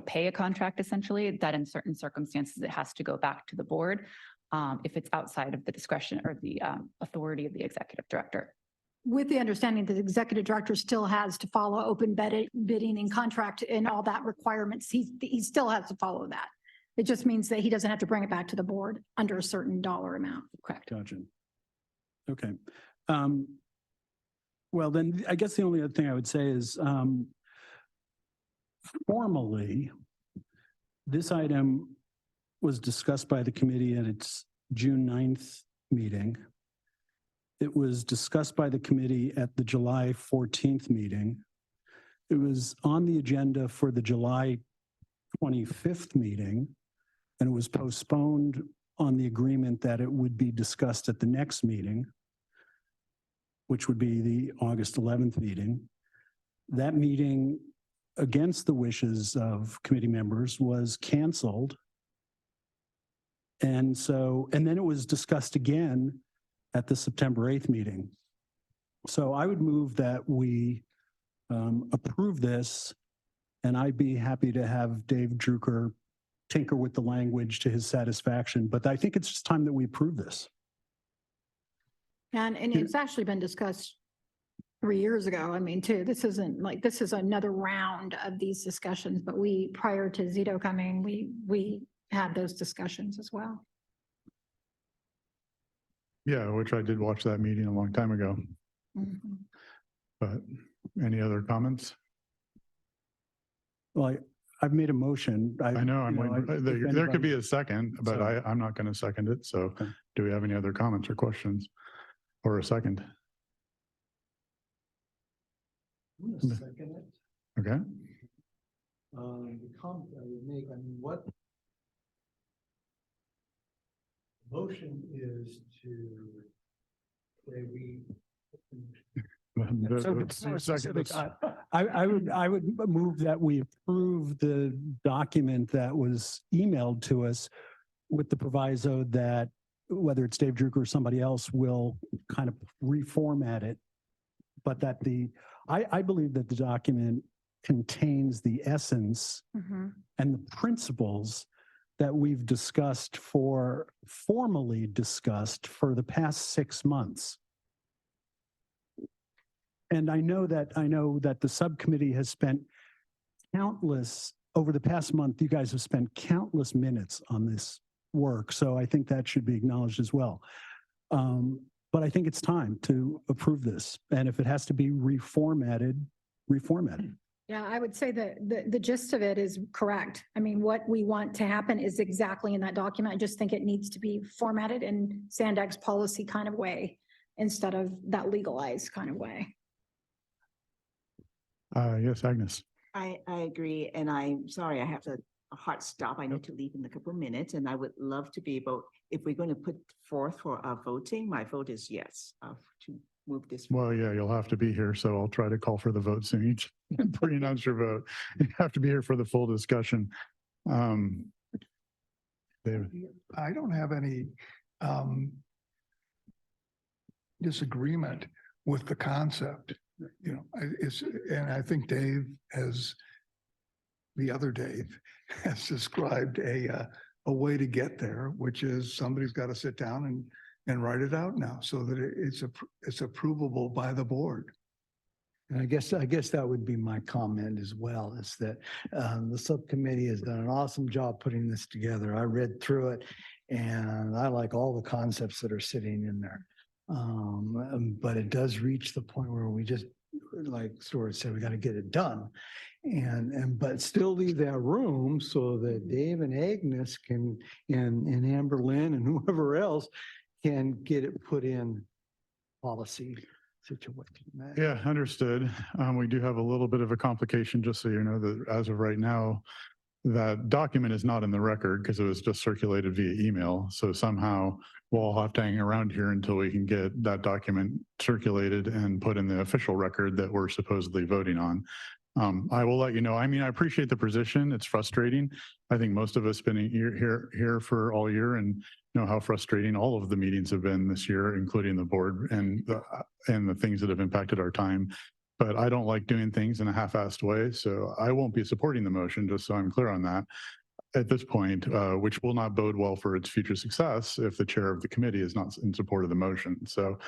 pay a contract essentially, that in certain circumstances, it has to go back to the board. If it's outside of the discretion or the authority of the executive director. With the understanding that the executive director still has to follow open bidding and contract and all that requirements. He still has to follow that. It just means that he doesn't have to bring it back to the board under a certain dollar amount. Correct. Gotcha. Okay. Well, then I guess the only other thing I would say is formally, this item was discussed by the committee at its June 9th meeting. It was discussed by the committee at the July 14th meeting. It was on the agenda for the July 25th meeting, and it was postponed on the agreement that it would be discussed at the next meeting, which would be the August 11th meeting. That meeting, against the wishes of committee members, was canceled. And then it was discussed again at the September 8th meeting. So I would move that we approve this, and I'd be happy to have Dave Drucker tinker with the language to his satisfaction, but I think it's just time that we approve this. And it's actually been discussed 3 years ago. I mean, too, this isn't like, this is another round of these discussions, but prior to Zito coming, we had those discussions as well. Yeah, which I did watch that meeting a long time ago. Mhm. But any other comments? Well, I've made a motion. I know, I'm you know, waiting. if There could be anybody- a second, but So- I'm not going to second it. So Okay. do we have any other comments or questions? Or a second? I'm gonna second it. Okay. The comment I would make, I mean, what motion is to say we. I would move that we approve the document that was emailed to us with the proviso that whether it's Dave Drucker or somebody else will kind of reformat it. But that I believe that the document contains the essence and the principles that we've formally discussed for the past 6 months. And I know that the subcommittee has spent over the past month, you guys have spent countless minutes on this work. So I think that should be acknowledged as well. But I think it's time to approve this. And if it has to be reformatted, reformat it. Yeah, I would say that the gist of it is correct. I mean, what we want to happen is exactly in that document. I just think it needs to be formatted in SANDAG's policy kind of way instead of that legalized kind of way. Yes, Agnes. I agree, and I'm sorry, I have a hard stop. I need to leave in a couple of minutes, and I would love to be able, if we're going to put forth for our voting, my vote is yes, to move this. Well, yeah, you'll have to be here, so I'll try to call for the vote soon. You can pre-announce your vote. You have to be here for the full discussion. David. I don't have any disagreement with the concept. You know, and I think Dave the other Dave has described a way to get there, which is somebody's got to sit down and write it out now so that it's approvable by the board. And I guess that would be my comment as well, is that the subcommittee has done an awesome job putting this together. I read through it and I like all the concepts that are sitting in there. But it does reach the point where we just, like Stuart said, we got to get it done. But still leave that room so that Dave and Agnes can, and Amber Lynn and whoever else can get it put in policy situation. Yeah, understood. We do have a little bit of a complication, just so you know, that as of right now, that document is not in the record because it was just circulated via email. So somehow we'll all have to hang around here until we can get that document circulated and put in the official record that we're supposedly voting on. I will let you know. I mean, I appreciate the position. It's frustrating. I think most of us been here for all year and know how frustrating all of the meetings have been this year, including the board and the things that have impacted our time. But I don't like doing things in a half-assed way, so I won't be supporting the motion, just so I'm clear on that at this point, which will not bode well for its future success if the chair of the committee is not in support of the motion. So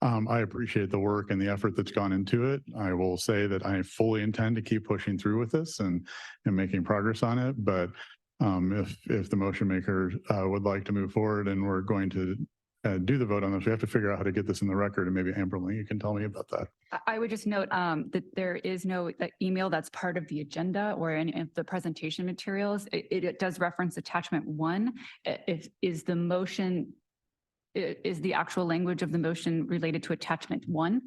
I appreciate the work and the effort that's gone into it. I will say that I fully intend to keep pushing through with this and making progress on it. But if the motion maker would like to move forward and we're going to do the vote on this, we have to figure out how to get this in the record, and maybe Amberly, you can tell me about that. I would just note that there is no email that's part of the agenda or any of the presentation materials. It does reference attachment 1. Is the motion, is the actual language of the motion related to attachment 1?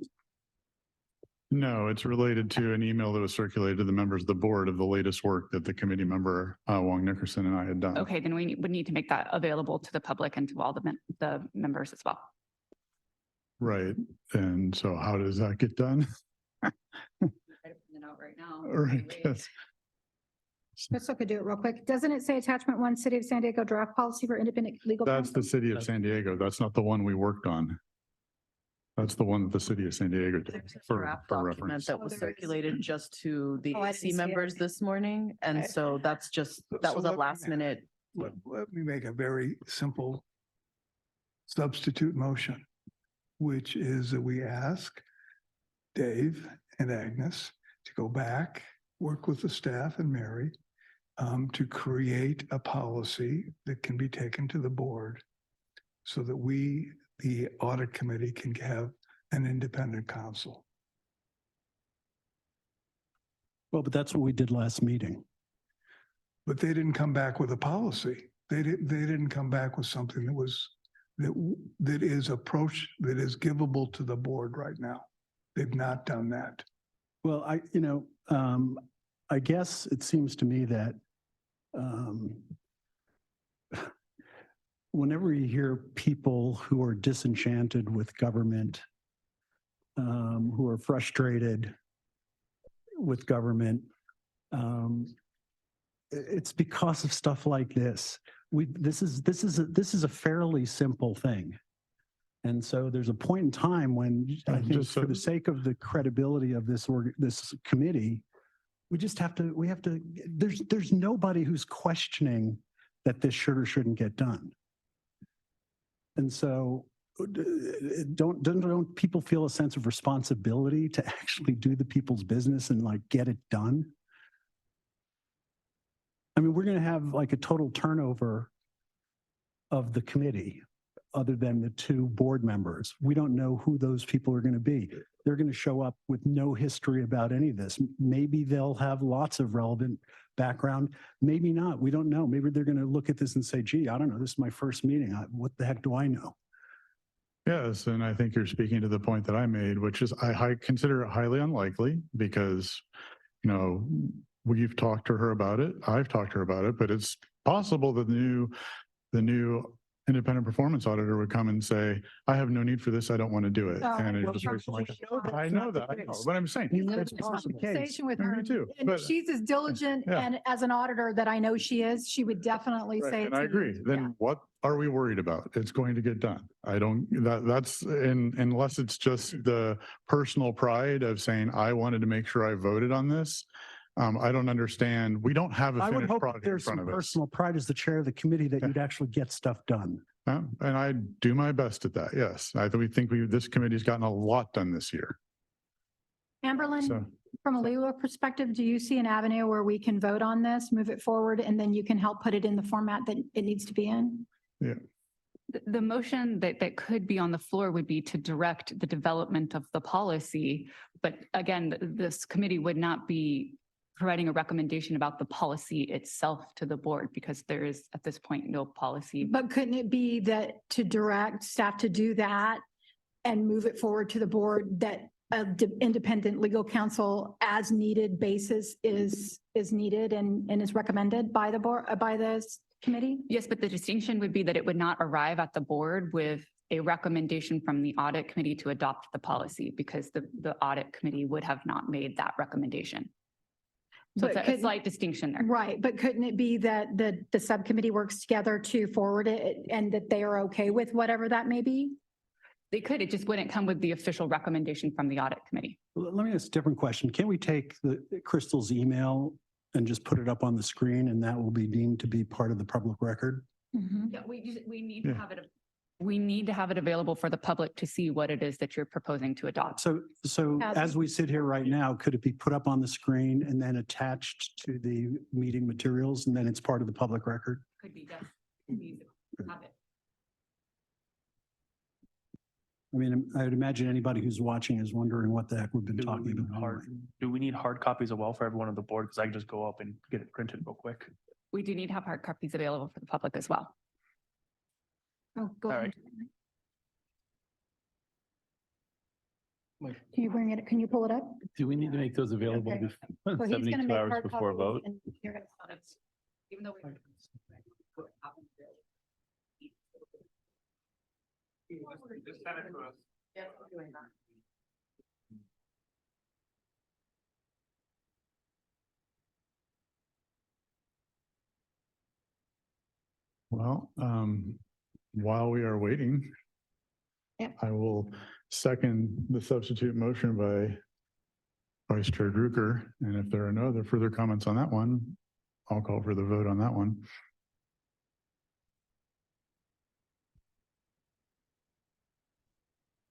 No, it's related to an email that was circulated to the members of the board of the latest work that the committee member, Wong Nickerson and I had done. Okay, then would need to make that available to the public and to all the members as well. Right. And so how does that get done? Right now. Right. Yes. Crystal could do it real quick. Doesn't it say attachment 1, City of San Diego draft policy for independent legal That's counsel? the city of San Diego. That's not the one we worked on. That's the one that the city of San Diego did for Draft reference. document that was Oh, there is. circulated just to the Oh, I didn't AC see it. members this morning. And Okay. so that's just, that So was a let me- last minute. Let me make a very simple substitute motion, which is that we ask Dave and Agnes to go back, work with the staff and Mary to create a policy that can be taken to the board so that we, the audit committee, can have an independent counsel. Well, but that's what we did last meeting. But they didn't come back with a policy. They didn't come back with something that was, that is givable to the board right now. They've not done that. Well, I guess it seems to me that whenever you hear people who are disenchanted with government, who are frustrated with government, it's because of stuff like this. This is a fairly simple thing. And so there's a point in time when I think Just so- for the sake of the credibility of this committee, there's nobody who's questioning that this should or shouldn't get done. And so don't people feel a sense of responsibility to actually do the people's business and like get it done? I mean, we're going to have like a total turnover of the committee other than the 2 board members. We don't know who those people are going to be. They're going to show up with no history about any of this. Maybe they'll have lots of relevant background. Maybe not. We don't know. Maybe they're going to look at this and say, gee, I don't know. This is my first meeting. What the heck do I know? Yes, and I think you're speaking to the point that I made, which is I consider it highly unlikely because, we've talked to her about it. I've talked to her about it, but it's possible that the new independent performance auditor would come and say, I have no need for this. I don't want to do it. Oh, And it well, just makes like, I that's know not the that, I know, case. but I'm saying it's It's possible. conversation with Me her. too, And but- she's as diligent Yeah. and as an auditor that I know she is, she would definitely Right, say. and it's I a- agree. yeah. Then what are we worried about? It's going to get done. Unless it's just the personal pride of saying, I wanted to make sure I voted on this. I don't understand. We don't have a I would finished hope product in there's front some of us. personal pride as the chair of the committee that you'd actually get stuff done. And I do my best at that. Yes. We think this committee's gotten a lot done this year. Amberlyn, So- from a legal perspective, do you see an avenue where we can vote on this, move it forward, and then you can help put it in the format that it needs to be in? Yeah. The motion that could be on the floor would be to direct the development of the policy. But again, this committee would not be providing a recommendation about the policy itself to the board because there is at this point no policy. But couldn't it be that to direct staff to do that and move it forward to the board that independent legal counsel as needed basis is needed and is recommended by the board, by the committee? Yes, but the distinction would be that it would not arrive at the board with a recommendation from the audit committee to adopt the policy because the audit committee would have not made that recommendation. So But it's a couldn't- slight distinction there. Right, but couldn't it be that the subcommittee works together to forward it and that they are okay with whatever that may be? They could, it just wouldn't come with the official recommendation from the audit committee. Let me ask a different question. Can we take Crystal's email and just put it up on the screen and that will be deemed to be part of the public record? Yeah, we need to have it. We need to have it available for the public to see what it is that you're proposing to adopt. So as we sit here right now, could it be put up on the screen and then attached to the meeting materials and then it's part of the public record? Could be done. We have it. I mean, I would imagine anybody who's watching is wondering what the heck we've been talking about. Do we need hard copies as well for everyone on the board? Because I can just go up and get it printed real quick. We do need to have hard copies available for the public as well. Oh, go All ahead. Can you bring it, can you pull it up? Do we need to make those available Okay. before- So he's gonna 72 make hours hard before a copies vote? and you're gonna sign it. Even though we. Yeah, I'm doing that. Well, while we are waiting, I will second the substitute motion by Vice Chair Drucker. And if there are no other further comments on that one, I'll call for the vote on that one.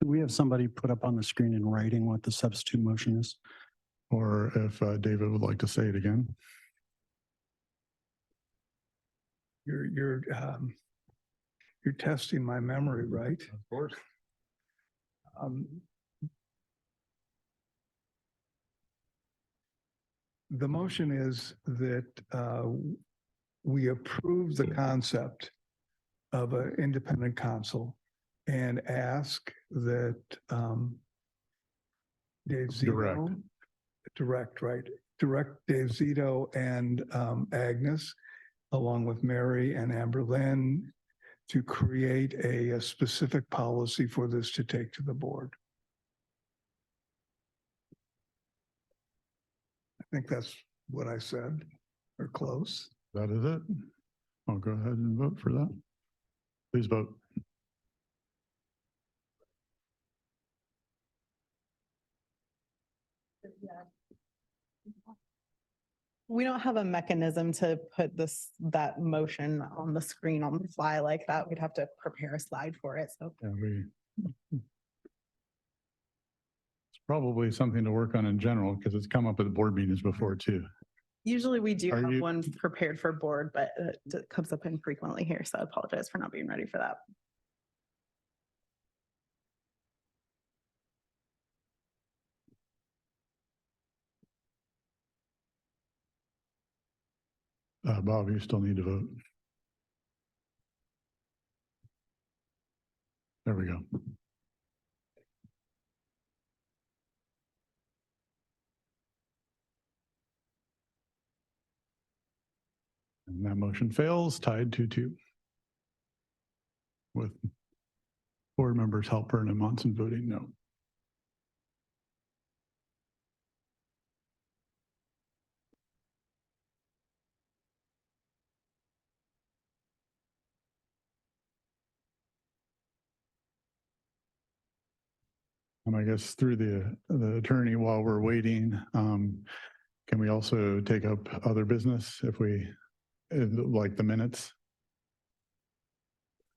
Do we have somebody put up on the screen in writing what the substitute motion is? Or if David would like to say it again. You're testing my memory, right? Of course. The motion is that we approve the concept of an independent counsel and ask that Dave Zito, direct Dave Zito and Agnes, along with Mary and Amber Lynn, to create a specific policy for this to take to the board. I think that's what I said, or close. That is it. I'll go ahead and vote for that. Please vote. We don't have a mechanism to put that motion on the screen on the fly like that. We'd have to prepare a slide for it, so. Yeah, it's probably something to work on in general because it's come up at the board meetings before too. Usually we do Are have you- one prepared for board, but it comes up infrequently here, so I apologize for not being ready for that. Bob, you still need to vote. There we go. And that motion fails, tied 2-2. With board members Halpern and Monson voting no. And I guess through the attorney, while we're waiting, can we also take up other business if we, like the minutes?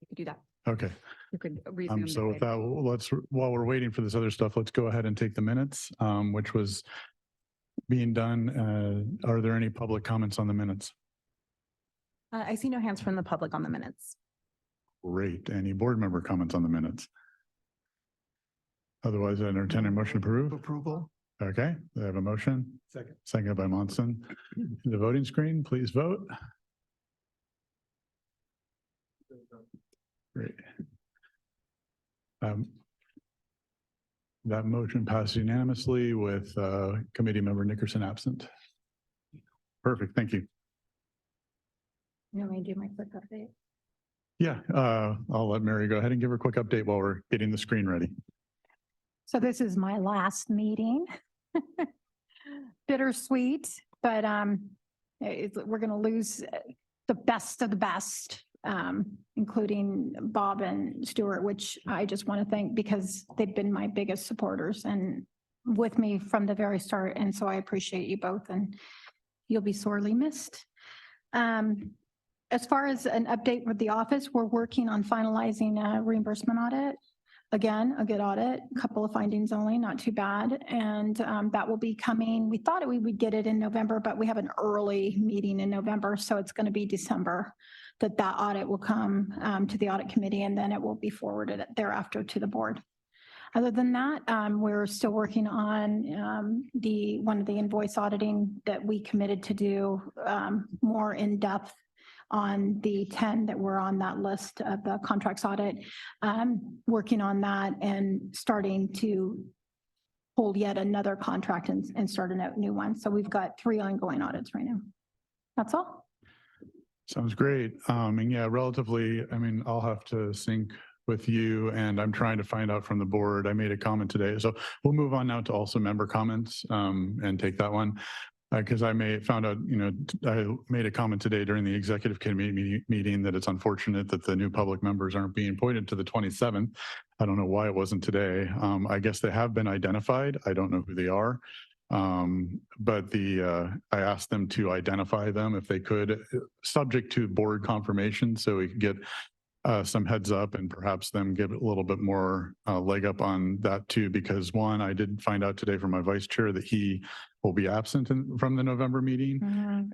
You could do that. Okay. You could resume. So with that, while we're waiting for this other stuff, let's go ahead and take the minutes, which was being done. Are there any public comments on the minutes? I see no hands from the public on the minutes. Great. Any board member comments on the minutes? Otherwise, I entertain a motion to approve. Approval. Okay, they have a motion. Second. Seconded by Monson. The voting screen, please vote. Great. That motion passed unanimously with committee member Nickerson absent. Perfect, thank you. You want me to do my quick update? Yeah, I'll let Mary go ahead and give her a quick update while we're getting the screen ready. So this is my last meeting. Bittersweet, but we're going to lose the best of the best, including Bob and Stuart, which I just want to thank because they've been my biggest supporters and with me from the very start. And so I appreciate you both and you'll be sorely missed. As far as an update with the office, we're working on finalizing a reimbursement audit. Again, a good audit, a couple of findings only, not too bad. And that will be coming. We thought we would get it in November, but we have an early meeting in November. So it's going to be December that audit will come to the audit committee and then it will be forwarded thereafter to the board. Other than that, we're still working on one of the invoice auditing that we committed to do more in depth on the 10 that were on that list of the contracts audit, working on that and starting to hold yet another contract and start a new one. So we've got 3 ongoing audits right now. That's all. Sounds great. And yeah, relatively, I mean, I'll have to sync with you and I'm trying to find out from the board. I made a comment today. So we'll move on now to also member comments and take that one. Because I found out, I made a comment today during the executive committee meeting that it's unfortunate that the new public members aren't being appointed to the 27th. I don't know why it wasn't today. I guess they have been identified. I don't know who they are. But I asked them to identify them if they could, subject to board confirmation, so we could get some heads up and perhaps them give it a little bit more leg up on that too, because one, I did find out today from my vice chair that he will be absent from the November meeting.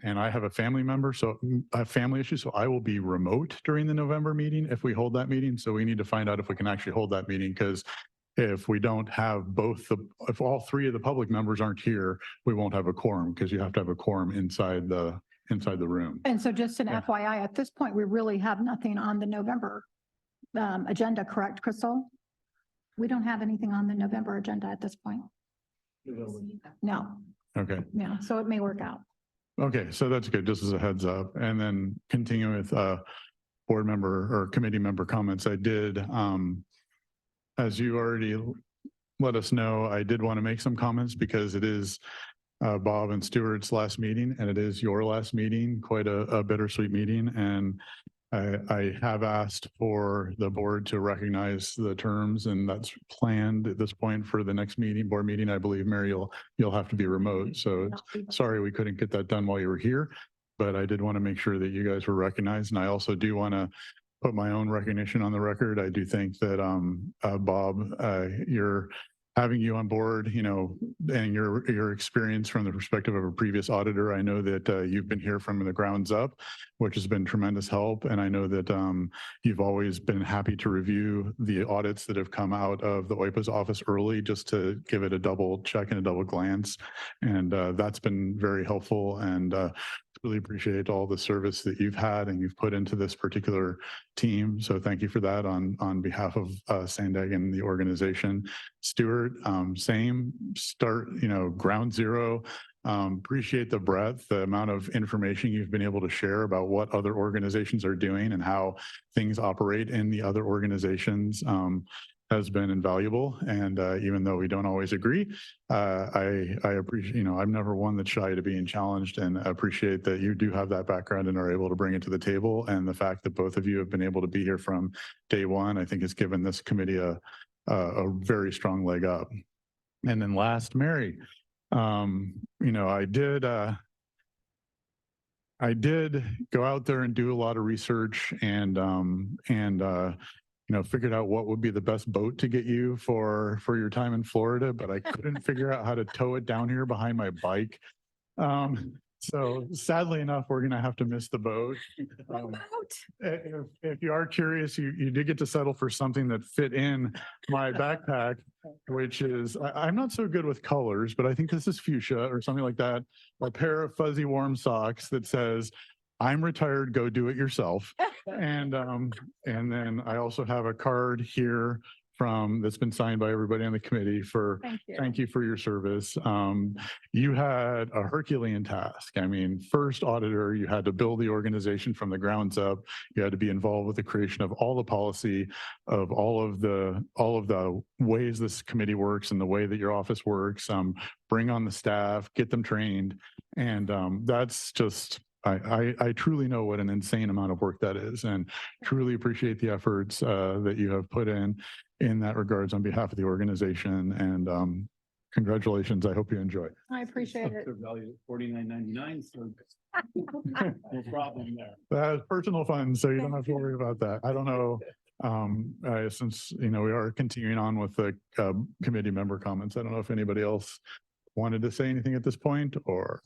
And I have a family member, so I have family issues. So I will be remote during the November meeting if we hold that meeting. So we need to find out if we can actually hold that meeting, because if we don't have if all 3 of the public members aren't here, we won't have a quorum, because you have to have a quorum inside the room. And so just an FYI, at this point, we really have nothing on the November agenda, correct, Crystal? We don't have anything on the November agenda at this point. No. Okay. Yeah, so it may work out. Okay, so that's good, just as a heads up. And then continuing with board member or committee member comments, I did, as you already let us know, I did want to make some comments because it is Bob and Stuart's last meeting, and it is your last meeting, quite a bittersweet meeting. And I have asked for the board to recognize the terms, and that's planned at this point for the next board meeting. I believe, Mary, you'll have to be remote. So sorry we couldn't get that done while you were here, but I did want to make sure that you guys were recognized. And I also do want to put my own recognition on the record. I do think that Bob, having you on board, and your experience from the perspective of a previous auditor, I know that you've been here from the grounds up, which has been tremendous help. And I know that you've always been happy to review the audits that have come out of the OIPA's office early, just to give it a double check and a double glance. And that's been very helpful. And really appreciate all the service that you've had and you've put into this particular team. So thank you for that on behalf of SANDAG and the organization. Stuart, same, ground zero. Appreciate the breadth, the amount of information you've been able to share about what other organizations are doing and how things operate in the other organizations. Has been invaluable. And even though we don't always agree, I appreciate, I'm never one that's shy to being challenged, and I appreciate that you do have that background and are able to bring it to the table. And the fact that both of you have been able to be here from day one, I think has given this committee a very strong leg up. And then last, Mary, I did go out there and do a lot of research and figured out what would be the best boat to get you for your time in Florida, but I couldn't figure out how to tow it down here behind my bike. So sadly enough, we're going to have to miss the boat. If you are curious, you did get to settle for something that fit in my backpack, which is, I'm not so good with colors, but I think this is fuchsia or something like that. A pair of fuzzy warm socks that says, "I'm retired, go do it yourself." And then I also have a card here that's been signed by everybody on the committee for thank you for your service. You had a Herculean task. I mean, first auditor, you had to build the organization from the grounds up. You had to be involved with the creation of all the policy, of all of the ways this committee works and the way that your office works. Bring on the staff, get them trained, and that's just. I truly know what an insane amount of work that is, and truly appreciate the efforts that you have put in that regards on behalf of the organization. And congratulations. I hope you enjoy. I appreciate it. They're valued at $49.99, so no problem there. That's personal funds, so you don't have to worry about that. I don't know. Since we are continuing on with the committee member comments, I don't know if anybody else wanted to say anything at this point, or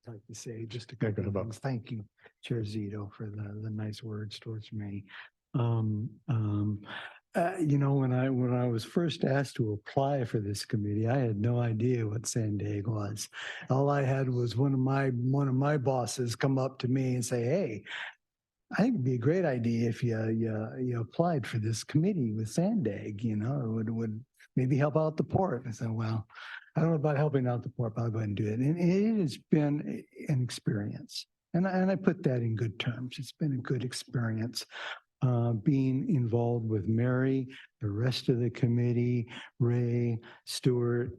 like to say just a couple of things. Thank you, Chair Zito, for the nice words towards me. When I was first asked to apply for this committee, I had no idea what SANDAG was. All I had was one of my bosses come up to me and say, "Hey, I think it'd be a great idea if you applied for this committee with SANDAG, you know, it would maybe help out the port. I said, well, I don't know about helping out the port, but I'll go ahead and do it. And it has been an experience. And I put that in good terms. It's been a good experience. Being involved with Mary, the rest of the committee, Ray, Stuart,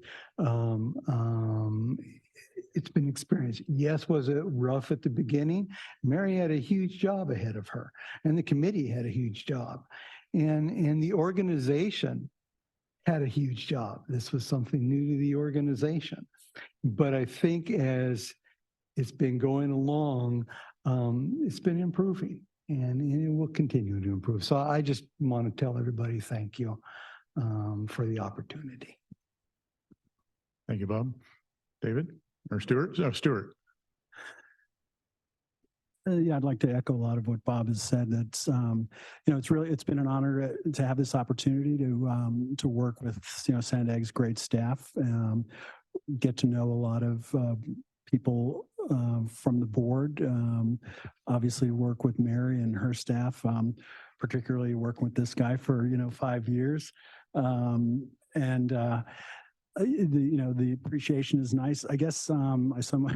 it's been experience. Yes, was it rough at the beginning? Mary had a huge job ahead of her, and the committee had a huge job, and the organization had a huge job. This was something new to the organization. But I think as it's been going along, it's been improving, and it will continue to improve. So I just want to tell everybody thank you for the opportunity. Thank you, Bob. David or Stuart? Oh, Stuart. Yeah, I'd like to echo a lot of what Bob has said. That's, you know, it's been an honor to have this opportunity to work with, you know, SANDAG's great staff, get to know a lot of people from the board, obviously work with Mary and her staff, particularly working with this guy for, you know, 5 years. You know, the appreciation is nice. I guess I somewhat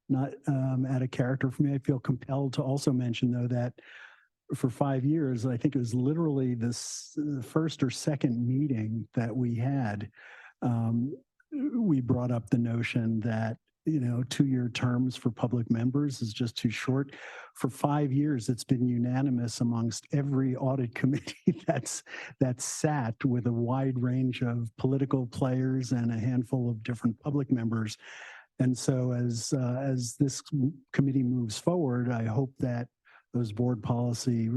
not out of character for me. I feel compelled to also mention, though, that for 5 years, I think it was literally this first or second meeting that we had, we brought up the notion that, you know, 2-year terms for public members is just too short. For 5 years, it's been unanimous amongst every audit committee that's sat with a wide range of political players and a handful of different public members. And so as this committee moves forward, I hope that those board policy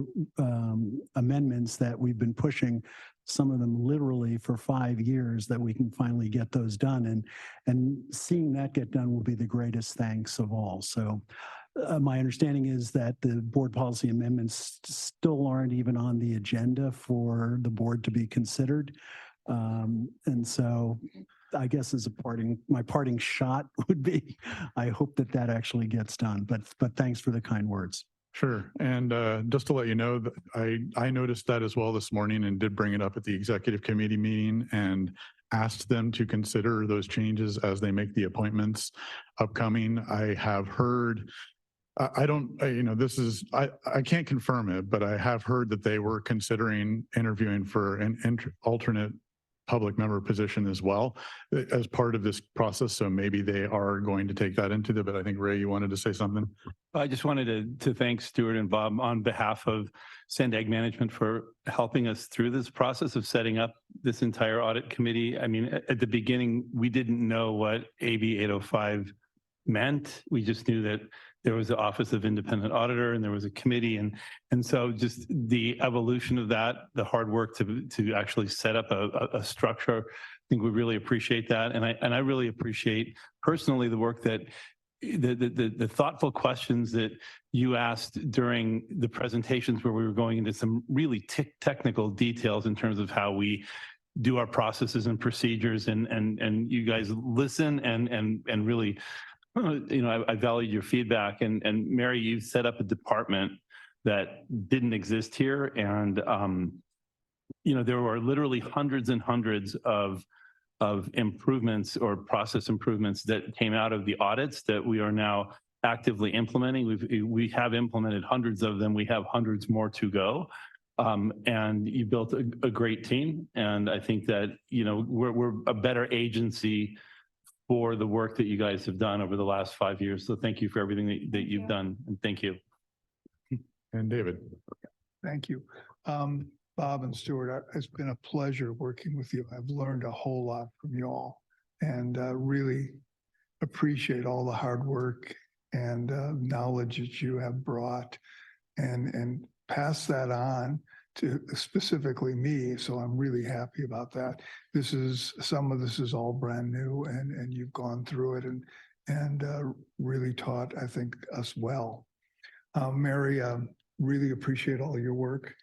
amendments that we've been pushing, some of them literally for 5 years, that we can finally get those done. And seeing that get done will be the greatest thanks of all. So my understanding is that the board policy amendments still aren't even on the agenda for the board to be considered. And so I guess as my parting shot would be, I hope that that actually gets done. But thanks for the kind words. Sure. And just to let you know, that I noticed that as well this morning and did bring it up at the executive committee meeting and asked them to consider those changes as they make the appointments upcoming. I have heard, I can't confirm it, but I have heard that they were considering interviewing for an alternate public member position as well as part of this process. So maybe they are going to take that into the, but I think Ray, you wanted to say something. I just wanted to thank Stuart and Bob on behalf of SANDAG management for helping us through this process of setting up this entire audit committee. I mean, at the beginning, we didn't know what AB 805 meant. We just knew that there was the Office of Independent Auditor and there was a committee. And so just the evolution of that, the hard work to actually set up a structure, I think we really appreciate that. And I really appreciate personally the work that the thoughtful questions that you asked during the presentations where we were going into some really technical details in terms of how we do our processes and procedures, and you guys listen and really, you know, I valued your feedback. And Mary, you set up a department that didn't exist here. And, you know, there were literally hundreds and hundreds of improvements or process improvements that came out of the audits that we are now actively implementing. We have implemented hundreds of them. We have hundreds more to go. And you built a great team. And I think that, you know, we're a better agency for the work that you guys have done over the last 5 years. So thank you for everything that you've done. And thank you. And David. Thank you. Bob and Stuart, it's been a pleasure working with you. I've learned a whole lot from you all and really appreciate all the hard work and knowledge that you have brought and pass that on to specifically me. So I'm really happy about that. Some of this is all brand new and you've gone through it and really taught, I think, us well. Mary, really appreciate all your work,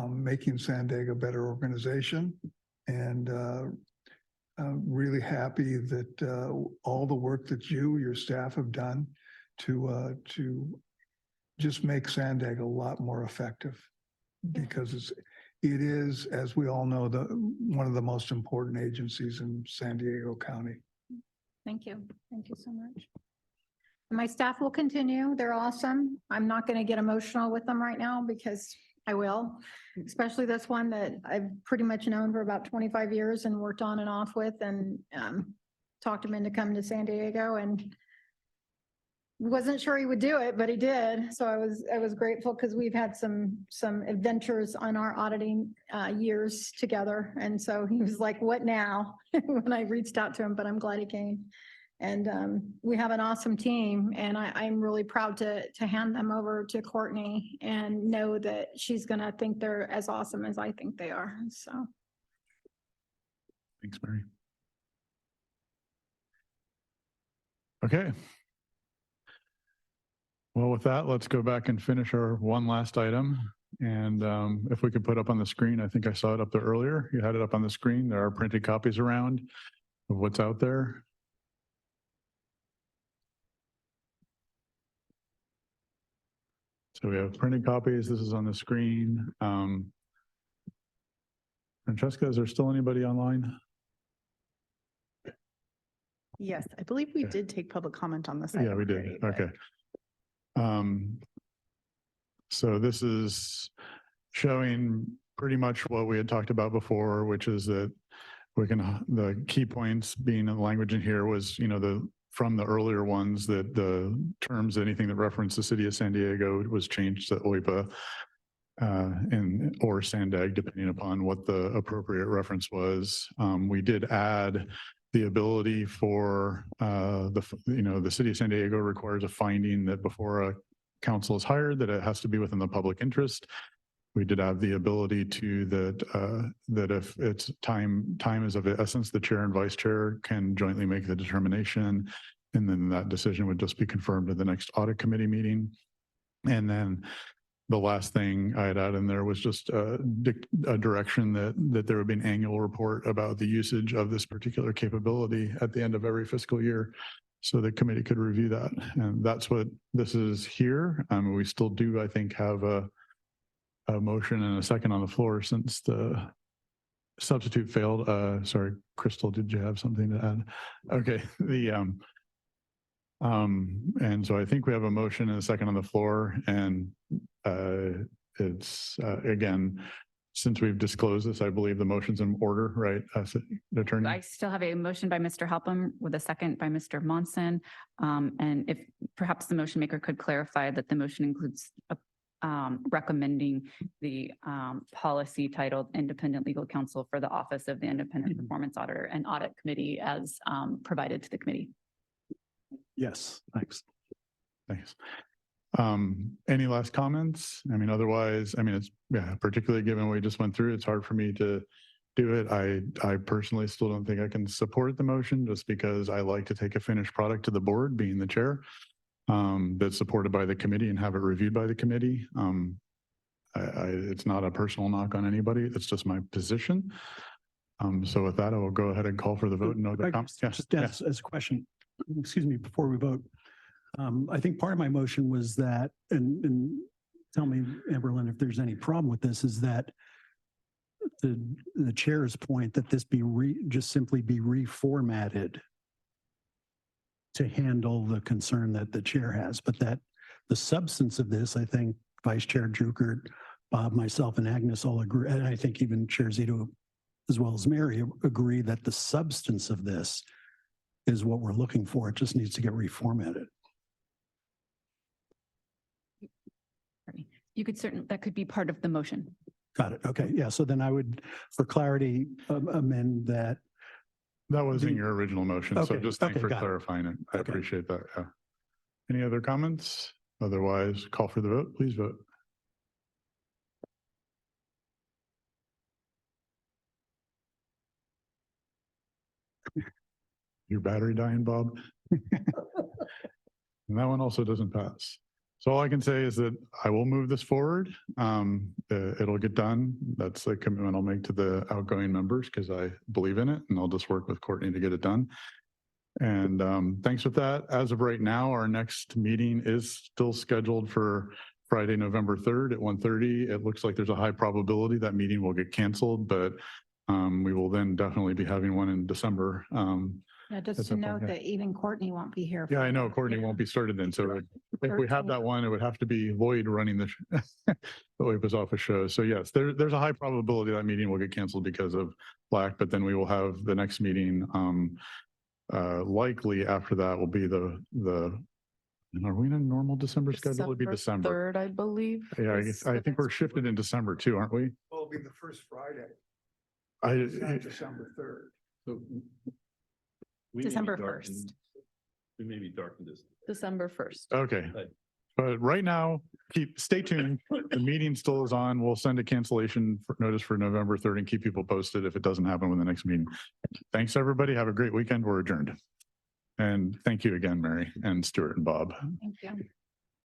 making SANDAG a better organization, and really happy that all the work that your staff have done to just make SANDAG a lot more effective because it is, as we all know, one of the most important agencies in San Diego County. Thank you. Thank you so much. My staff will continue. They're awesome. I'm not going to get emotional with them right now because I will, especially this one that I've pretty much known for about 25 years and worked on and off with and talked him into coming to San Diego and wasn't sure he would do it, but he did. So I was grateful because we've had some adventures on our auditing years together. And so he was like, what now? When I reached out to him, but I'm glad he came. And we have an awesome team and I'm really proud to hand them over to Courtney and know that she's going to think they're as awesome as I think they are. So. Thanks, Mary. Okay. Well, with that, let's go back and finish our one last item. And if we could put up on the screen, I think I saw it up there earlier. You had it up on the screen. There are printed copies around of what's out there. So we have printed copies. This is on the screen. Francesca, is there still anybody online? Yes, I believe we did take public comment on this. Yeah, we did. Okay. So this is showing pretty much what we had talked about before, which is that we can, the key points being in the language in here was, from the earlier ones that the terms, anything that referenced the city of San Diego was changed to OIPA or SANDAG, depending upon what the appropriate reference was. We did add the ability for the city of San Diego requires a finding that before a council is hired, that it has to be within the public interest. We did have the ability to that if it's time is of the essence, the chair and vice chair can jointly make the determination, and then that decision would just be confirmed at the next audit committee meeting. And then the last thing I had added in there was just a direction that there would be an annual report about the usage of this particular capability at the end of every fiscal year, so the committee could review that. And that's what this is here. We still do, I think, have a motion and a second on the floor since the substitute failed. Sorry, Crystal, did you have something to add? Okay, and so I think we have a motion and a second on the floor, and it's again, since we've disclosed this, I believe the motion's in order, right? Attorney? I still have a motion by Mr. Halpern with a second by Mr. Monson. And if perhaps the motion maker could clarify that the motion includes recommending the policy titled Independent Legal Counsel for the Office of the Independent Performance Auditor and Audit Committee as provided to the committee. Yes, thanks. Thanks. Any last comments? I mean, otherwise, I mean, it's, particularly given what we just went through, it's hard for me to do it. I personally still don't think I can support the motion just because I like to take a finished product to the board, being the chair, that's supported by the committee and have it reviewed by the committee. It's not a personal knock on anybody. It's just my position. So with that, I will go ahead and call for the vote. No other comments. Just as a question, excuse me, before we vote. I think part of my motion was that, and tell me, Amberlynn, if there's any problem with this, is that the chair's point that this be just simply be reformatted to handle the concern that the chair has, but that the substance of this, I think Vice Chair Druckert, Bob, myself, and Agnes all agree, and I think even Chair Zito, as well as Mary, agree that the substance of this is what we're looking for. It just needs to get reformatted. You could certainly, that could be part of the motion. Got it. Okay. Yeah. So then I would, for clarity, amend that. That was in your original motion. So Okay, just thanks for got it. clarifying it. I appreciate that. Yeah. Any other comments? Otherwise, call for the vote. Please vote. Your battery dying, Bob? And that one also doesn't pass. So all I can say is that I will move this forward. It'll get done. That's the commitment I'll make to the outgoing members because I believe in it, and I'll just work with Courtney to get it done. And thanks with that. As of right now, our next meeting is still scheduled for Friday, November 3rd at 1:30. It looks like there's a high probability that meeting will get canceled, but we will then definitely be having one in December. Yeah, at just that to point, note yeah. that even Courtney won't be here. Yeah, for I know that. Courtney won't be started then. So if we have that one, it would have to be Lloyd running the Lloyd office show. So yes, there's a high probability that meeting will get canceled because of Black, but then we will have the next meeting. Likely after that will be the are we in a normal December schedule? It'd be December. 3rd, I believe. Yeah, is I the think we're next shifted in December too, aren't we? Well, it'll be the first Friday. It's not I December 3rd. So we may be December darkened- 1st. We may be darkened this. December 1st. okay. Right. But right now, stay tuned. The meeting still is on. We'll send a cancellation notice for November 3rd and keep people posted if it doesn't happen with the next meeting. Thanks, everybody. Have a great weekend. We're adjourned. And thank you again, Mary and Stuart and Bob. Thank you.